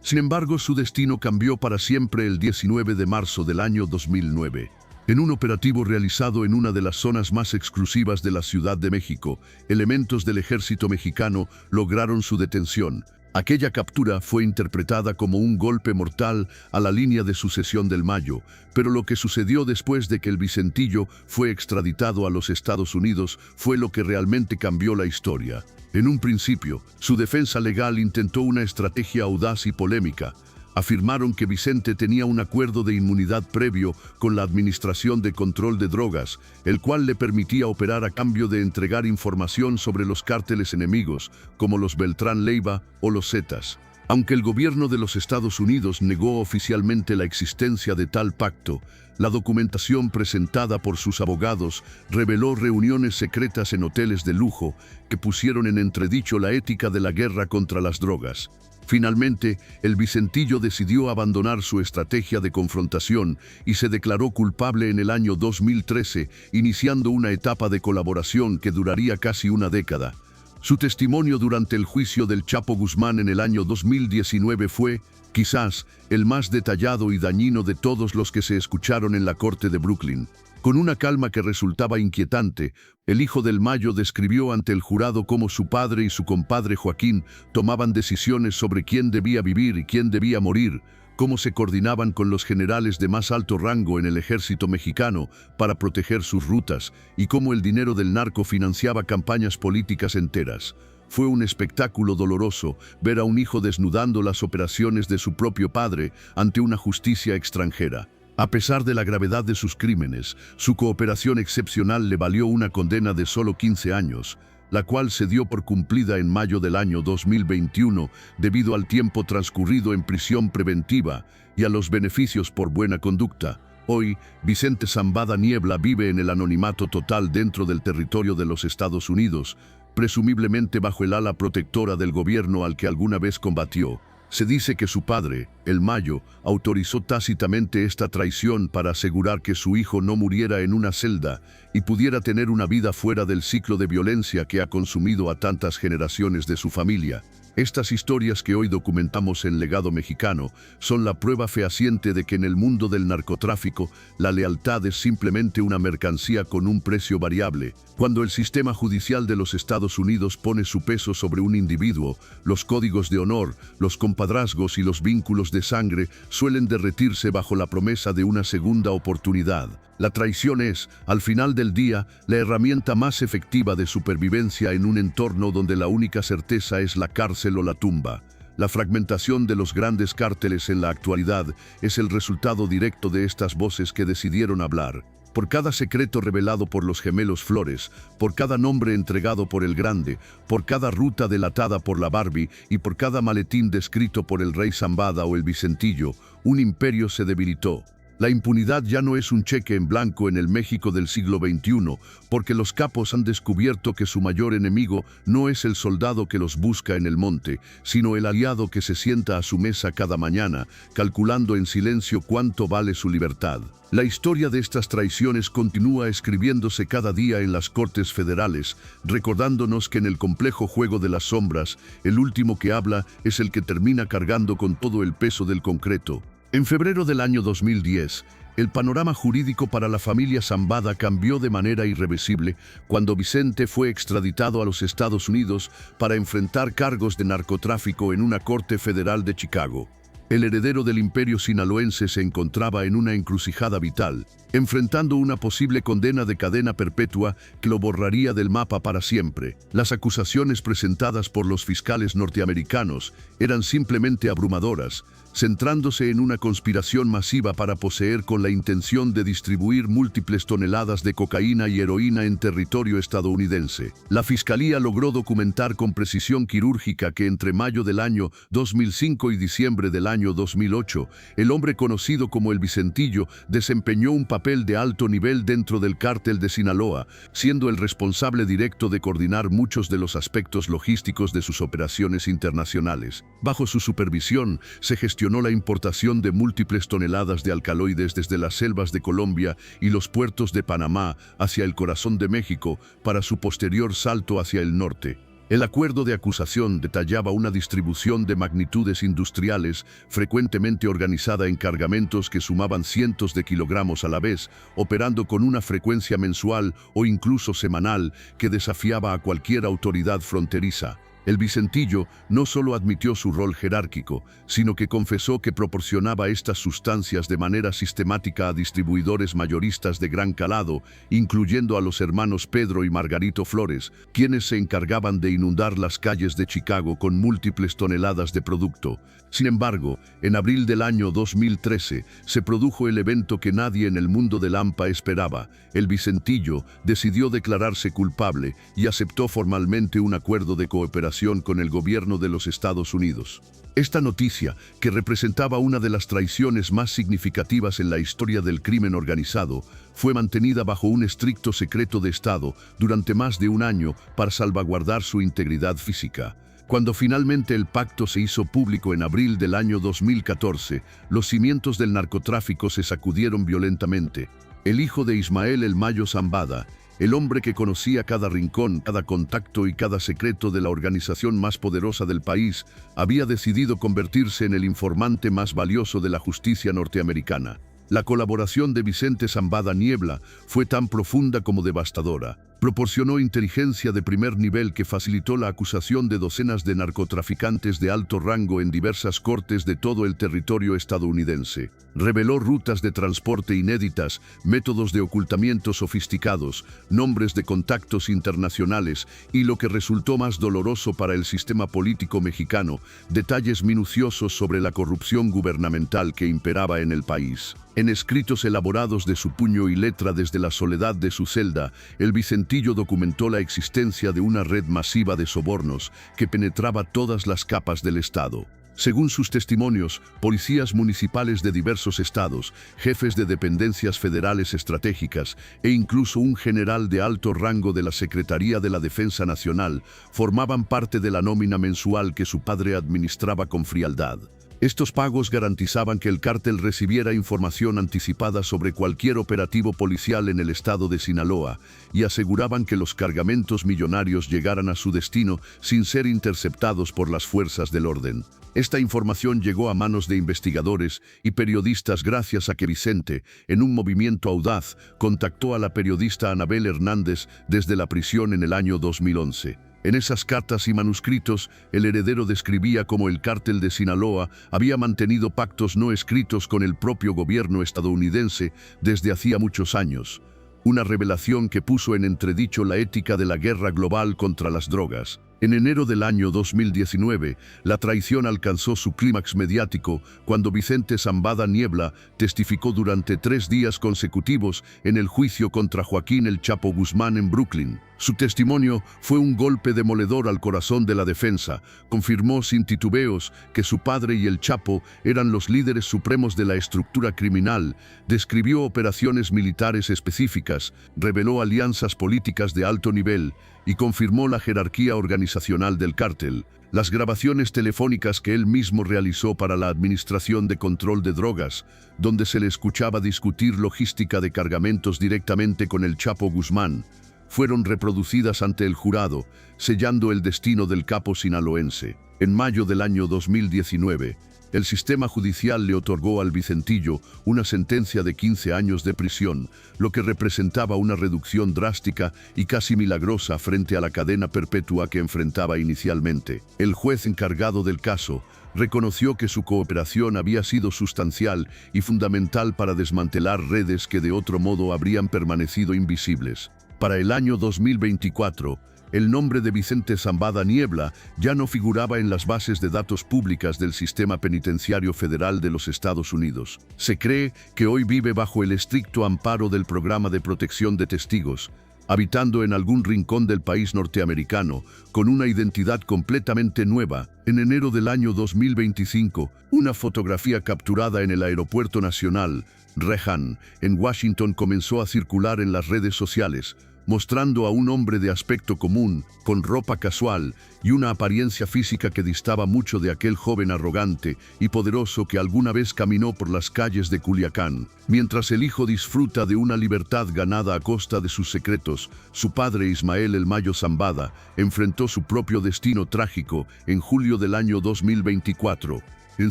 Sin embargo, su destino cambió para siempre el 19 de marzo del año 2009. En un operativo realizado en una de las zonas más exclusivas de la Ciudad de México, elementos del ejército mexicano lograron su detención. Aquella captura fue interpretada como un golpe mortal a la línea de sucesión del Mayo, pero lo que sucedió después de que el Vicentillo fue extraditado a los Estados Unidos fue lo que realmente cambió la historia. En un principio, su defensa legal intentó una estrategia audaz y polémica. Afirmaron que Vicente tenía un acuerdo de inmunidad previo con la Administración de Control de Drogas, el cual le permitía operar a cambio de entregar información sobre los cárteles enemigos, como los Beltrán Leiva o los Zetas. Aunque el gobierno de los Estados Unidos negó oficialmente la existencia de tal pacto, la documentación presentada por sus abogados reveló reuniones secretas en hoteles de lujo que pusieron en entredicho la ética de la guerra contra las drogas. Finalmente, el Vicentillo decidió abandonar su estrategia de confrontación y se declaró culpable en el año 2013, iniciando una etapa de colaboración que duraría casi una década. Su testimonio durante el juicio del Chapo Guzmán en el año 2019 fue, quizás, el más detallado y dañino de todos los que se escucharon en la corte de Brooklyn. Con una calma que resultaba inquietante, el hijo del Mayo describió ante el jurado cómo su padre y su compadre Joaquín tomaban decisiones sobre quién debía vivir y quién debía morir, cómo se coordinaban con los generales de más alto rango en el ejército mexicano para proteger sus rutas y cómo el dinero del narco financiaba campañas políticas enteras. Fue un espectáculo doloroso ver a un hijo desnudando las operaciones de su propio padre ante una justicia extranjera. A pesar de la gravedad de sus crímenes, su cooperación excepcional le valió una condena de solo 15 años, la cual se dio por cumplida en mayo del año 2021 debido al tiempo transcurrido en prisión preventiva y a los beneficios por buena conducta. Hoy, Vicente Zambada Niebla vive en el anonimato total dentro del territorio de los Estados Unidos, presumiblemente bajo el ala protectora del gobierno al que alguna vez combatió. Se dice que su padre, el Mayo, autorizó tácitamente esta traición para asegurar que su hijo no muriera en una celda y pudiera tener una vida fuera del ciclo de violencia que ha consumido a tantas generaciones de su familia. Estas historias que hoy documentamos en Legado Mexicano son la prueba fehaciente de que en el mundo del narcotráfico la lealtad es simplemente una mercancía con un precio variable. Cuando el sistema judicial de los Estados Unidos pone su peso sobre un individuo, los códigos de honor, los compadrazgos y los vínculos de sangre suelen derretirse bajo la promesa de una segunda oportunidad. La traición es, al final del día, la herramienta más efectiva de supervivencia en un entorno donde la única certeza es la cárcel o la tumba. La fragmentación de los grandes cárteles en la actualidad es el resultado directo de estas voces que decidieron hablar. Por cada secreto revelado por los gemelos Flores, por cada nombre entregado por el Grande, por cada ruta delatada por la Barbie y por cada maletín descrito por el rey Zambada o el Vicentillo, un imperio se debilitó. La impunidad ya no es un cheque en blanco en el México del siglo XXI, porque los capos han descubierto que su mayor enemigo no es el soldado que los busca en el monte, sino el aliado que se sienta a su mesa cada mañana, calculando en silencio cuánto vale su libertad. La historia de estas traiciones continúa escribiéndose cada día en las Cortes Federales, recordándonos que en el complejo juego de las sombras, el último que habla es el que termina cargando con todo el peso del concreto. En febrero del año 2010, el panorama jurídico para la familia Zambada cambió de manera irreversible cuando Vicente fue extraditado a los Estados Unidos para enfrentar cargos de narcotráfico en una corte federal de Chicago. El heredero del imperio sinaloense se encontraba en una encrucijada vital, enfrentando una posible condena de cadena perpetua que lo borraría del mapa para siempre. Las acusaciones presentadas por los fiscales norteamericanos eran simplemente abrumadoras, centrándose en una conspiración masiva para poseer con la intención de distribuir múltiples toneladas de cocaína y heroína en territorio estadounidense. La fiscalía logró documentar con precisión quirúrgica que entre mayo del año 2005 y diciembre del año año 2008, el hombre conocido como el Vicentillo desempeñó un papel de alto nivel dentro del cártel de Sinaloa, siendo el responsable directo de coordinar muchos de los aspectos logísticos de sus operaciones internacionales. Bajo su supervisión, se gestionó la importación de múltiples toneladas de alcaloides desde las selvas de Colombia y los puertos de Panamá hacia el corazón de México para su posterior salto hacia el norte. El acuerdo de acusación detallaba una distribución de magnitudes industriales frecuentemente organizada en cargamentos que sumaban cientos de kilogramos a la vez, operando con una frecuencia mensual o incluso semanal que desafiaba a cualquier autoridad fronteriza. El Vicentillo no solo admitió su rol jerárquico, sino que confesó que proporcionaba estas sustancias de manera sistemática a distribuidores mayoristas de gran calado, incluyendo a los hermanos Pedro y Margarito Flores, quienes se encargaban de inundar las calles de Chicago con múltiples toneladas de producto. Sin embargo, en abril del año 2013 se produjo el evento que nadie en el mundo del AMPA esperaba. El Vicentillo decidió declararse culpable y aceptó formalmente un acuerdo de cooperación con el gobierno de los Estados Unidos. Esta noticia, que representaba una de las traiciones más significativas en la historia del crimen organizado, fue mantenida bajo un estricto secreto de Estado durante más de un año para salvaguardar su integridad física. Cuando finalmente el pacto se hizo público en abril del año 2014, los cimientos del narcotráfico se sacudieron violentamente. El hijo de Ismael El Mayo Zambada, el hombre que conocía cada rincón, cada contacto y cada secreto de la organización más poderosa del país, había decidido convertirse en el informante más valioso de la justicia norteamericana. La colaboración de Vicente Zambada Niebla fue tan profunda como devastadora. Proporcionó inteligencia de primer nivel que facilitó la acusación de docenas de narcotraficantes de alto rango en diversas cortes de todo el territorio estadounidense. Reveló rutas de transporte inéditas, métodos de ocultamiento sofisticados, nombres de contactos internacionales y, lo que resultó más doloroso para el sistema político mexicano, detalles minuciosos sobre la corrupción gubernamental que imperaba en el país. En escritos elaborados de su puño y letra desde la soledad de su celda, el Vicentillo documentó la existencia de una red masiva de sobornos que penetraba todas las capas del Estado. Según sus testimonios, policías municipales de diversos estados, jefes de dependencias federales estratégicas e incluso un general de alto rango de la Secretaría de la Defensa Nacional formaban parte de la nómina mensual que su padre administraba con frialdad. Estos pagos garantizaban que el cártel recibiera información anticipada sobre cualquier operativo policial en el estado de Sinaloa y aseguraban que los cargamentos millonarios llegaran a su destino sin ser interceptados por las fuerzas del orden. Esta información llegó a manos de investigadores y periodistas gracias a que Vicente, en un movimiento audaz, contactó a la periodista Anabel Hernández desde la prisión en el año 2011. En esas cartas y manuscritos, el heredero describía cómo el cártel de Sinaloa había mantenido pactos no escritos con el propio gobierno estadounidense desde hacía muchos años. Una revelación que puso en entredicho la ética de la guerra global contra las drogas. En enero del año 2019, la traición alcanzó su clímax mediático cuando Vicente Zambada Niebla testificó durante 3 días consecutivos en el juicio contra Joaquín El Chapo Guzmán en Brooklyn. Su testimonio fue un golpe demoledor al corazón de la defensa. Confirmó sin titubeos que su padre y el Chapo eran los líderes supremos de la estructura criminal, describió operaciones militares específicas, reveló alianzas políticas de alto nivel y confirmó la jerarquía organizacional del cártel. Las grabaciones telefónicas que él mismo realizó para la Administración de Control de Drogas, donde se le escuchaba discutir logística de cargamentos directamente con el Chapo Guzmán, fueron reproducidas ante el jurado, sellando el destino del capo sinaloense. En mayo del año 2019, el sistema judicial le otorgó al Vicentillo una sentencia de 15 años de prisión, lo que representaba una reducción drástica y casi milagrosa frente a la cadena perpetua que enfrentaba inicialmente. El juez encargado del caso reconoció que su cooperación había sido sustancial y fundamental para desmantelar redes que de otro modo habrían permanecido invisibles. Para el año 2024, el nombre de Vicente Zambada Niebla ya no figuraba en las bases de datos públicas del Sistema Penitenciario Federal de los Estados Unidos. Se cree que hoy vive bajo el estricto amparo del Programa de Protección de Testigos, habitando en algún rincón del país norteamericano, con una identidad completamente nueva. En enero del año 2025, una fotografía capturada en el Aeropuerto Nacional Reagan, en Washington, comenzó a circular en las redes sociales, mostrando a un hombre de aspecto común, con ropa casual y una apariencia física que distaba mucho de aquel joven arrogante y poderoso que alguna vez caminó por las calles de Culiacán. Mientras el hijo disfruta de una libertad ganada a costa de sus secretos, su padre Ismael El Mayo Zambada enfrentó su propio destino trágico en julio del año 2024. En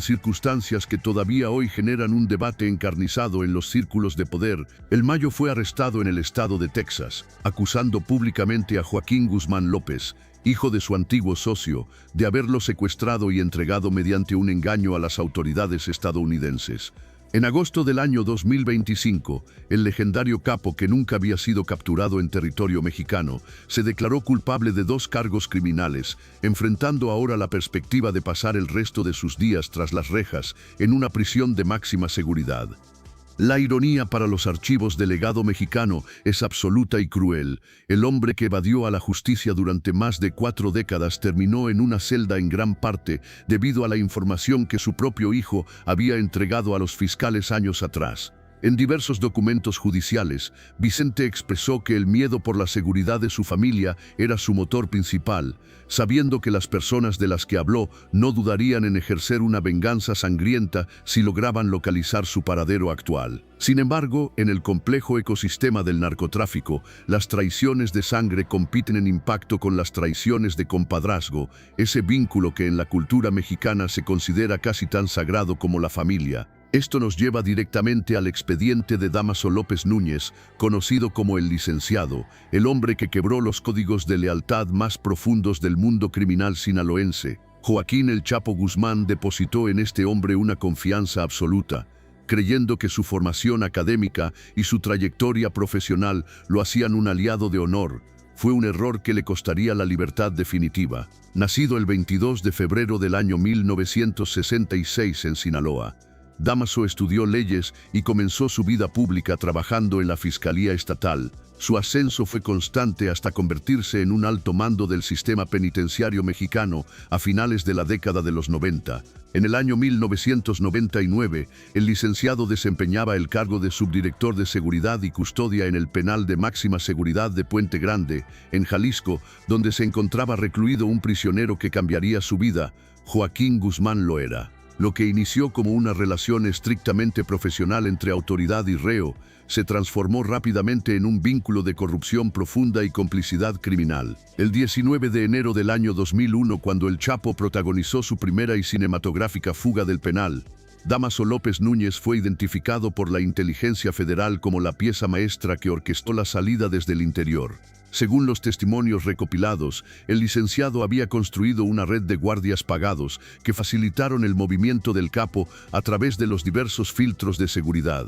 circunstancias que todavía hoy generan un debate encarnizado en los círculos de poder, El Mayo fue arrestado en el estado de Texas, acusando públicamente a Joaquín Guzmán López, hijo de su antiguo socio, de haberlo secuestrado y entregado mediante un engaño a las autoridades estadounidenses. En agosto del año 2025, el legendario capo, que nunca había sido capturado en territorio mexicano, se declaró culpable de 2 cargos criminales, enfrentando ahora la perspectiva de pasar el resto de sus días tras las rejas en una prisión de máxima seguridad. La ironía para los archivos del legado mexicano es absoluta y cruel. El hombre que evadió a la justicia durante más de 4 décadas terminó en una celda en gran parte debido a la información que su propio hijo había entregado a los fiscales años atrás. En diversos documentos judiciales, Vicente expresó que el miedo por la seguridad de su familia era su motor principal, sabiendo que las personas de las que habló no dudarían en ejercer una venganza sangrienta si lograban localizar su paradero actual. Sin embargo, en el complejo ecosistema del narcotráfico, las traiciones de sangre compiten en impacto con las traiciones de compadrazgo, ese vínculo que en la cultura mexicana se considera casi tan sagrado como la familia. Esto nos lleva directamente al expediente de Dámaso López Núñez, conocido como el Licenciado, el hombre que quebró los códigos de lealtad más profundos del mundo criminal sinaloense. Joaquín El Chapo Guzmán depositó en este hombre una confianza absoluta, creyendo que su formación académica y su trayectoria profesional lo hacían un aliado de honor. Fue un error que le costaría la libertad definitiva. Nacido el 22 de febrero del año 1966 en Sinaloa, Dámaso estudió leyes y comenzó su vida pública trabajando en la Fiscalía Estatal. Su ascenso fue constante hasta convertirse en un alto mando del sistema penitenciario mexicano a finales de la década de los 90. En el año 1999, el licenciado desempeñaba el cargo de subdirector de seguridad y custodia en el penal de máxima seguridad de Puente Grande, en Jalisco, donde se encontraba recluido un prisionero que cambiaría su vida. Joaquín Guzmán Loera. Lo que inició como una relación estrictamente profesional entre autoridad y reo, se transformó rápidamente en un vínculo de corrupción profunda y complicidad criminal. El 19 de enero del año 2001, cuando El Chapo protagonizó su primera y cinematográfica fuga del penal, Dámaso López Núñez fue identificado por la inteligencia federal como la pieza maestra que orquestó la salida desde el interior. Según los testimonios recopilados, el licenciado había construido una red de guardias pagados que facilitaron el movimiento del capo a través de los diversos filtros de seguridad.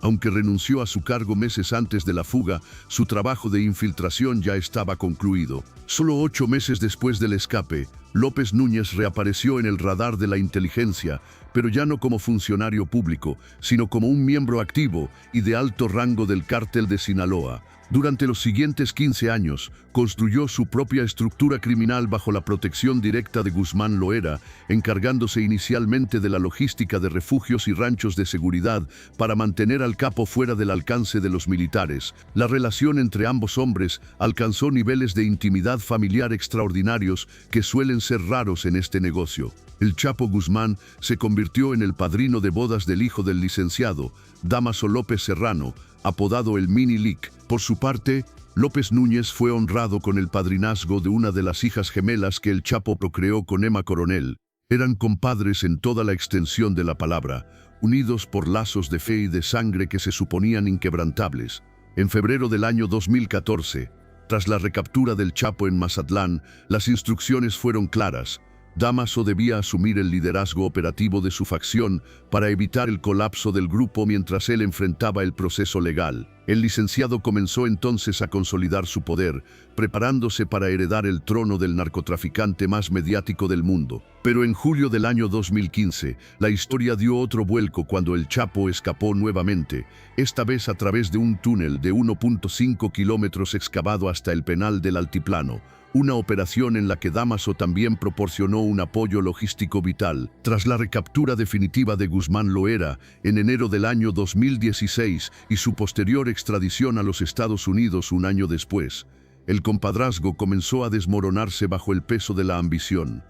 Aunque renunció a su cargo meses antes de la fuga, su trabajo de infiltración ya estaba concluido. Solo 8 meses después del escape, López Núñez reapareció en el radar de la inteligencia, pero ya no como funcionario público, sino como un miembro activo y de alto rango del cártel de Sinaloa. Durante los siguientes 15 años, construyó su propia estructura criminal bajo la protección directa de Guzmán Loera, encargándose inicialmente de la logística de refugios y ranchos de seguridad para mantener al capo fuera del alcance de los militares. La relación entre ambos hombres alcanzó niveles de intimidad familiar extraordinarios que suelen ser raros en este negocio. El Chapo Guzmán se convirtió en el padrino de bodas del hijo del licenciado, Dámaso López Serrano, apodado el Mini Lic. Por su parte, López Núñez fue honrado con el padrinazgo de una de las hijas gemelas que el Chapo procreó con Emma Coronel. Eran compadres en toda la extensión de la palabra, unidos por lazos de fe y de sangre que se suponían inquebrantables. En febrero del año 2014, tras la recaptura del Chapo en Mazatlán, las instrucciones fueron claras. Dámaso debía asumir el liderazgo operativo de su facción para evitar el colapso del grupo mientras él enfrentaba el proceso legal. El licenciado comenzó entonces a consolidar su poder, preparándose para heredar el trono del narcotraficante más mediático del mundo. Pero en julio del año 2015, la historia dio otro vuelco cuando el Chapo escapó nuevamente, esta vez a través de un túnel de 1.5 kilómetros excavado hasta el penal del Altiplano, una operación en la que Dámaso también proporcionó un apoyo logístico vital. Tras la recaptura definitiva de Guzmán Loera en enero del año 2016 y su posterior extradición a los Estados Unidos un año después, el compadrazgo comenzó a desmoronarse bajo el peso de la ambición.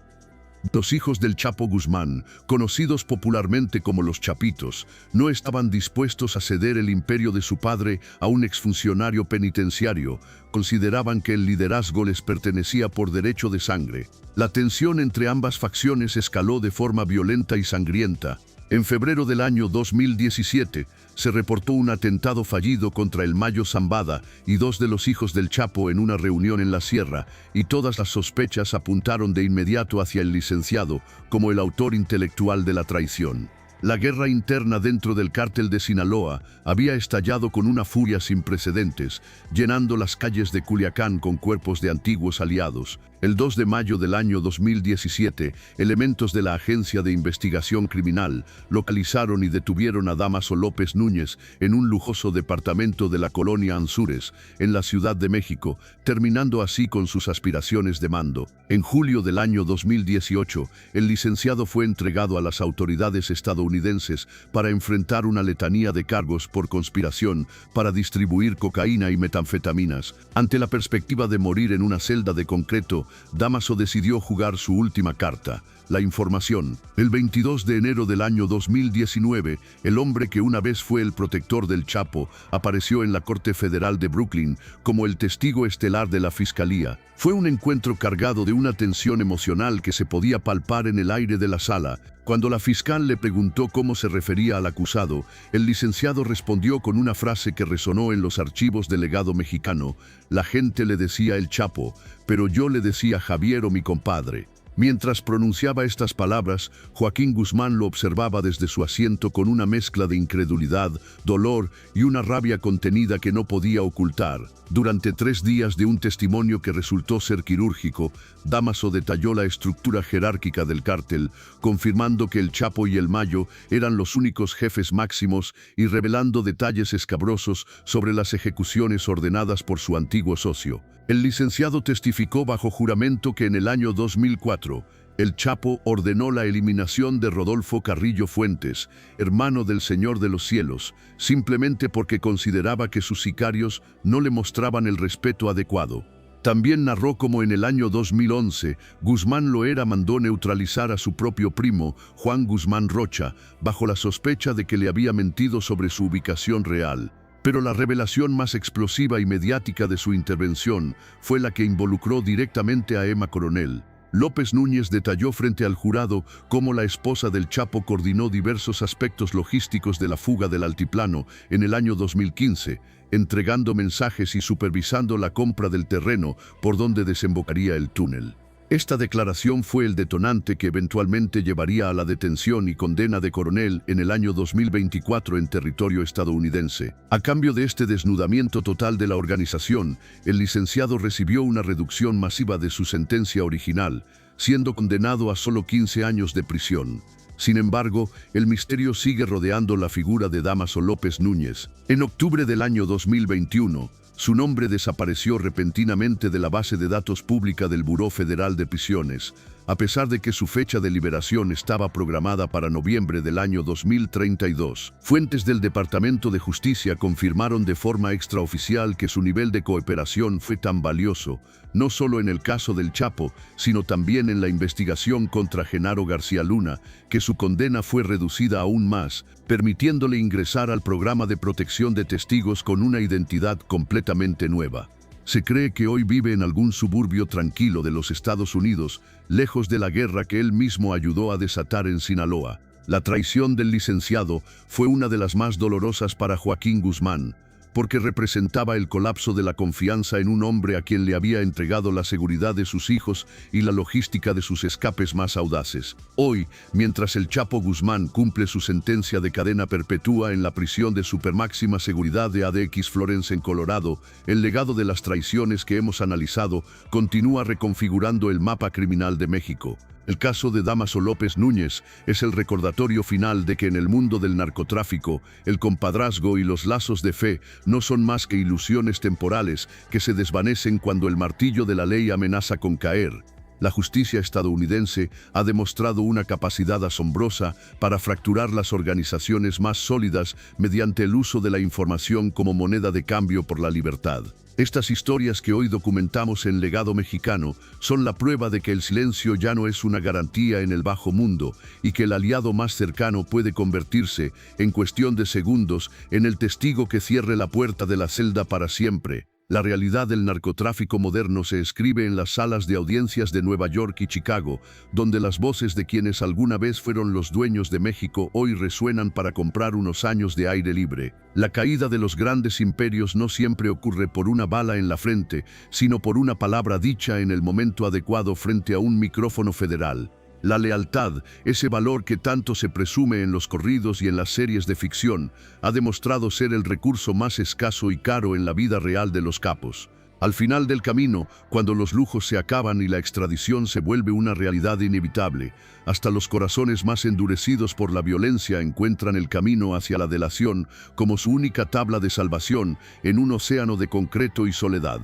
Los hijos del Chapo Guzmán, conocidos popularmente como los Chapitos, no estaban dispuestos a ceder el imperio de su padre a un exfuncionario penitenciario. Consideraban que el liderazgo les pertenecía por derecho de sangre. La tensión entre ambas facciones escaló de forma violenta y sangrienta. En febrero del año 2017, se reportó un atentado fallido contra el Mayo Zambada y dos de los hijos del Chapo en una reunión en la sierra, y todas las sospechas apuntaron de inmediato hacia el licenciado como el autor intelectual de la traición. La guerra interna dentro del cártel de Sinaloa había estallado con una furia sin precedentes, llenando las calles de Culiacán con cuerpos de antiguos aliados. El 2 de mayo del año 2017, elementos de la Agencia de Investigación Criminal localizaron y detuvieron a Dámaso López Núñez en un lujoso departamento de la colonia Anzures, en la Ciudad de México, terminando así con sus aspiraciones de mando. En julio del año 2018, el licenciado fue entregado a las autoridades estadounidenses para enfrentar una letanía de cargos por conspiración para distribuir cocaína y metanfetaminas. Ante la perspectiva de morir en una celda de concreto, Dámaso decidió jugar su última carta, la información. El 22 de enero del año 2019, el hombre que una vez fue el protector del Chapo apareció en la Corte Federal de Brooklyn como el testigo estelar de la Fiscalía. Fue un encuentro cargado de una tensión emocional que se podía palpar en el aire de la sala. Cuando la fiscal le preguntó cómo se refería al acusado, el licenciado respondió con una frase que resonó en los archivos del legado mexicano: la gente le decía el Chapo, pero yo le decía Javier o mi compadre. Mientras pronunciaba estas palabras, Joaquín Guzmán lo observaba desde su asiento con una mezcla de incredulidad, dolor y una rabia contenida que no podía ocultar. Durante 3 días de un testimonio que resultó ser quirúrgico, Dámaso detalló la estructura jerárquica del cártel, confirmando que el Chapo y el Mayo eran los únicos jefes máximos y revelando detalles escabrosos sobre las ejecuciones ordenadas por su antiguo socio. El licenciado testificó bajo juramento que en el año 2004, el Chapo ordenó la eliminación de Rodolfo Carrillo Fuentes, hermano del Señor de los Cielos, simplemente porque consideraba que sus sicarios no le mostraban el respeto adecuado. También narró cómo en el año 2011, Guzmán Loera mandó neutralizar a su propio primo, Juan Guzmán Rocha, bajo la sospecha de que le había mentido sobre su ubicación real. Pero la revelación más explosiva y mediática de su intervención fue la que involucró directamente a Emma Coronel. López Núñez detalló frente al jurado cómo la esposa del Chapo coordinó diversos aspectos logísticos de la fuga del Altiplano en el año 2015, entregando mensajes y supervisando la compra del terreno por donde desembocaría el túnel. Esta declaración fue el detonante que eventualmente llevaría a la detención y condena de Coronel en el año 2024 en territorio estadounidense. A cambio de este desnudamiento total de la organización, el licenciado recibió una reducción masiva de su sentencia original, siendo condenado a solo 15 años de prisión. Sin embargo, el misterio sigue rodeando la figura de Dámaso López Núñez. En octubre del año 2021, su nombre desapareció repentinamente de la base de datos pública del Buró Federal de Prisiones, a pesar de que su fecha de liberación estaba programada para noviembre del año 2032. Fuentes del Departamento de Justicia confirmaron de forma extraoficial que su nivel de cooperación fue tan valioso, no solo en el caso del Chapo, sino también en la investigación contra Genaro García Luna, que su condena fue reducida aún más, permitiéndole ingresar al programa de protección de testigos con una identidad completamente nueva. Se cree que hoy vive en algún suburbio tranquilo de los Estados Unidos, lejos de la guerra que él mismo ayudó a desatar en Sinaloa. La traición del licenciado fue una de las más dolorosas para Joaquín Guzmán, porque representaba el colapso de la confianza en un hombre a quien le había entregado la seguridad de sus hijos y la logística de sus escapes más audaces. Hoy, mientras el Chapo Guzmán cumple su sentencia de cadena perpetua en la prisión de supermáxima seguridad de ADX Florence en Colorado, el legado de las traiciones que hemos analizado continúa reconfigurando el mapa criminal de México. El caso de Dámaso López Núñez es el recordatorio final de que en el mundo del narcotráfico, el compadrazgo y los lazos de fe no son más que ilusiones temporales que se desvanecen cuando el martillo de la ley amenaza con caer. La justicia estadounidense ha demostrado una capacidad asombrosa para fracturar las organizaciones más sólidas mediante el uso de la información como moneda de cambio por la libertad. Estas historias que hoy documentamos en Legado Mexicano son la prueba de que el silencio ya no es una garantía en el bajo mundo y que el aliado más cercano puede convertirse, en cuestión de segundos, en el testigo que cierre la puerta de la celda para siempre. La realidad del narcotráfico moderno se escribe en las salas de audiencias de Nueva York y Chicago, donde las voces de quienes alguna vez fueron los dueños de México hoy resuenan para comprar unos años de aire libre. La caída de los grandes imperios no siempre ocurre por una bala en la frente, sino por una palabra dicha en el momento adecuado frente a un micrófono federal. La lealtad, ese valor que tanto se presume en los corridos y en las series de ficción, ha demostrado ser el recurso más escaso y caro en la vida real de los capos. Al final del camino, cuando los lujos se acaban y la extradición se vuelve una realidad inevitable, hasta los corazones más endurecidos por la violencia encuentran el camino hacia la delación como su única tabla de salvación en un océano de concreto y soledad.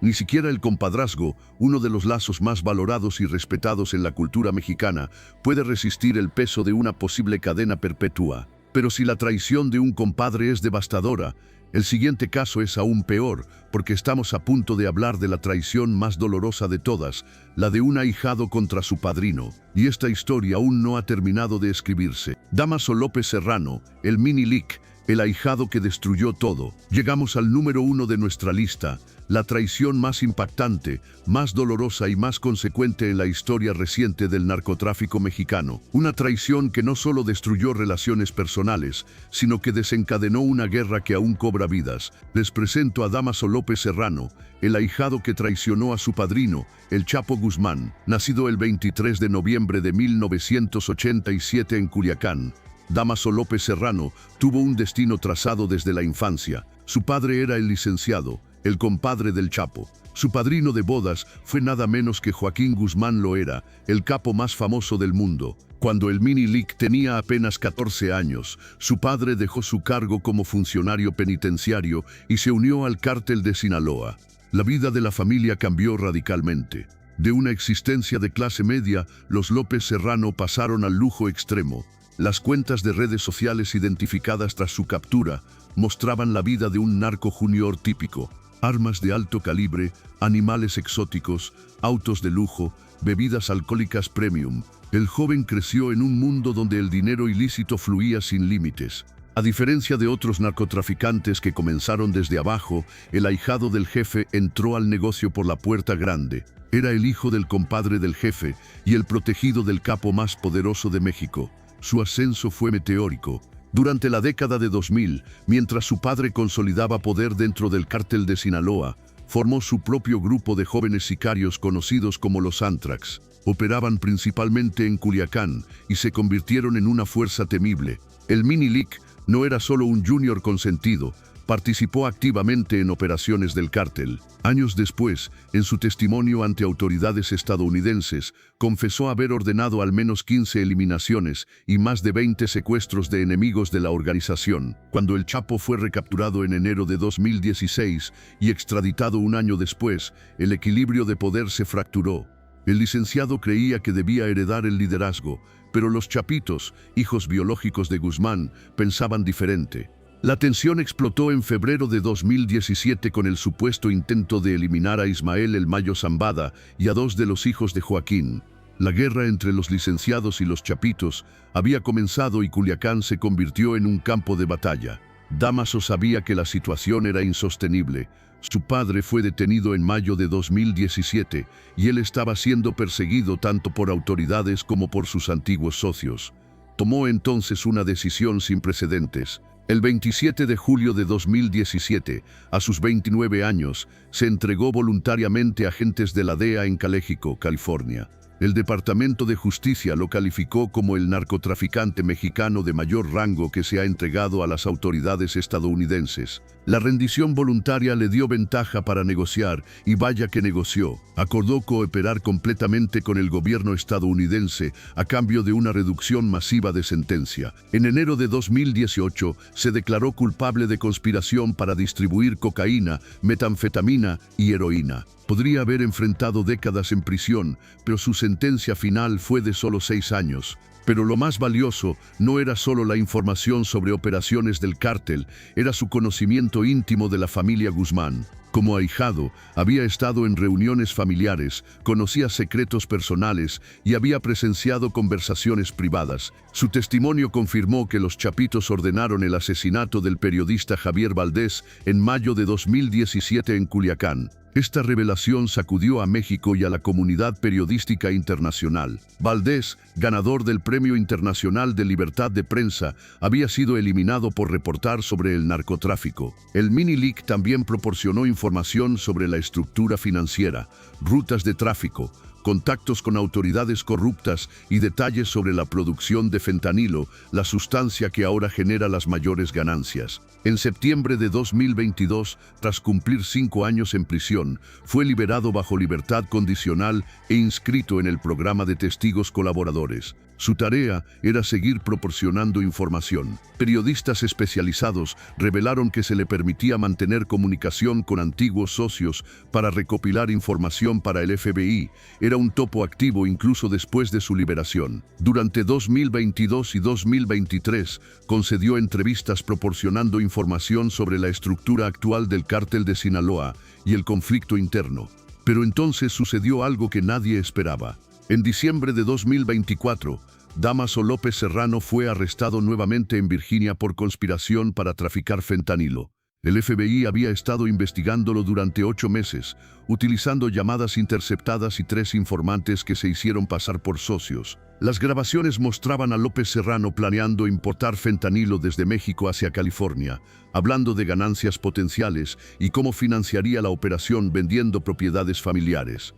Ni siquiera el compadrazgo, uno de los lazos más valorados y respetados en la cultura mexicana, puede resistir el peso de una posible cadena perpetua. Pero si la traición de un compadre es devastadora, el siguiente caso es aún peor, porque estamos a punto de hablar de la traición más dolorosa de todas, la de un ahijado contra su padrino. Y esta historia aún no ha terminado de escribirse. Dámaso López Serrano, el Mini Lick, el ahijado que destruyó todo. Llegamos al número 1 de nuestra lista, la traición más impactante, más dolorosa y más consecuente en la historia reciente del narcotráfico mexicano. Una traición que no solo destruyó relaciones personales, sino que desencadenó una guerra que aún cobra vidas. Les presento a Dámaso López Serrano, el ahijado que traicionó a su padrino, el Chapo Guzmán, nacido el 23 de noviembre de 1987 en Culiacán. Dámaso López Serrano tuvo un destino trazado desde la infancia. Su padre era el licenciado, el compadre del Chapo. Su padrino de bodas fue nada menos que Joaquín Guzmán Loera, el capo más famoso del mundo. Cuando el Mini Lick tenía apenas 14 años, su padre dejó su cargo como funcionario penitenciario y se unió al cártel de Sinaloa. La vida de la familia cambió radicalmente. De una existencia de clase media, los López Serrano pasaron al lujo extremo. Las cuentas de redes sociales identificadas tras su captura mostraban la vida de un narco junior típico. Armas de alto calibre, animales exóticos, autos de lujo, bebidas alcohólicas premium. El joven creció en un mundo donde el dinero ilícito fluía sin límites. A diferencia de otros narcotraficantes que comenzaron desde abajo, el ahijado del jefe entró al negocio por la puerta grande. Era el hijo del compadre del jefe y el protegido del capo más poderoso de México. Su ascenso fue meteórico. Durante la década de 2000, mientras su padre consolidaba poder dentro del cártel de Sinaloa, formó su propio grupo de jóvenes sicarios conocidos como los Antrax. Operaban principalmente en Culiacán y se convirtieron en una fuerza temible. El Mini Lick no era solo un junior consentido, participó activamente en operaciones del cártel. Años después, en su testimonio ante autoridades estadounidenses, confesó haber ordenado al menos 15 eliminaciones y más de 20 secuestros de enemigos de la organización. Cuando el Chapo fue recapturado en enero de 2016 y extraditado un año después, el equilibrio de poder se fracturó. El licenciado creía que debía heredar el liderazgo, pero los chapitos, hijos biológicos de Guzmán, pensaban diferente. La tensión explotó en febrero de 2017 con el supuesto intento de eliminar a Ismael El Mayo Zambada y a 2 de los hijos de Joaquín. La guerra entre los licenciados y los chapitos había comenzado y Culiacán se convirtió en un campo de batalla. Dámaso sabía que la situación era insostenible. Su padre fue detenido en mayo de 2017 y él estaba siendo perseguido tanto por autoridades como por sus antiguos socios. Tomó entonces una decisión sin precedentes. El 27 de julio de 2017, a sus 29 años, se entregó voluntariamente a agentes de la DEA en Calexico, California. El Departamento de Justicia lo calificó como el narcotraficante mexicano de mayor rango que se ha entregado a las autoridades estadounidenses. La rendición voluntaria le dio ventaja para negociar, y vaya que negoció. Acordó cooperar completamente con el gobierno estadounidense a cambio de una reducción masiva de sentencia. En enero de 2018 se declaró culpable de conspiración para distribuir cocaína, metanfetamina y heroína. Podría haber enfrentado décadas en prisión, pero su sentencia final fue de solo 6 años. Pero lo más valioso no era solo la información sobre operaciones del cártel, era su conocimiento íntimo de la familia Guzmán. Como ahijado, había estado en reuniones familiares, conocía secretos personales y había presenciado conversaciones privadas. Su testimonio confirmó que los Chapitos ordenaron el asesinato del periodista Javier Valdés en mayo de 2017 en Culiacán. Esta revelación sacudió a México y a la comunidad periodística internacional. Valdés, ganador del Premio Internacional de Libertad de Prensa, había sido eliminado por reportar sobre el narcotráfico. El Mini-Leak también proporcionó información sobre la estructura financiera, rutas de tráfico, contactos con autoridades corruptas y detalles sobre la producción de fentanilo, la sustancia que ahora genera las mayores ganancias. En septiembre de 2022, tras cumplir 5 años en prisión, fue liberado bajo libertad condicional e inscrito en el programa de testigos colaboradores. Su tarea era seguir proporcionando información. Periodistas especializados revelaron que se le permitía mantener comunicación con antiguos socios para recopilar información para el FBI. Era un topo activo incluso después de su liberación. Durante 2022 y 2023, concedió entrevistas proporcionando información sobre la estructura actual del cártel de Sinaloa y el conflicto interno. Pero entonces sucedió algo que nadie esperaba. En diciembre de 2024, Dámaso López Serrano fue arrestado nuevamente en Virginia por conspiración para traficar fentanilo. El FBI había estado investigándolo durante 8 meses, utilizando llamadas interceptadas y 3 informantes que se hicieron pasar por socios. Las grabaciones mostraban a López Serrano planeando importar fentanilo desde México hacia California, hablando de ganancias potenciales y cómo financiaría la operación vendiendo propiedades familiares.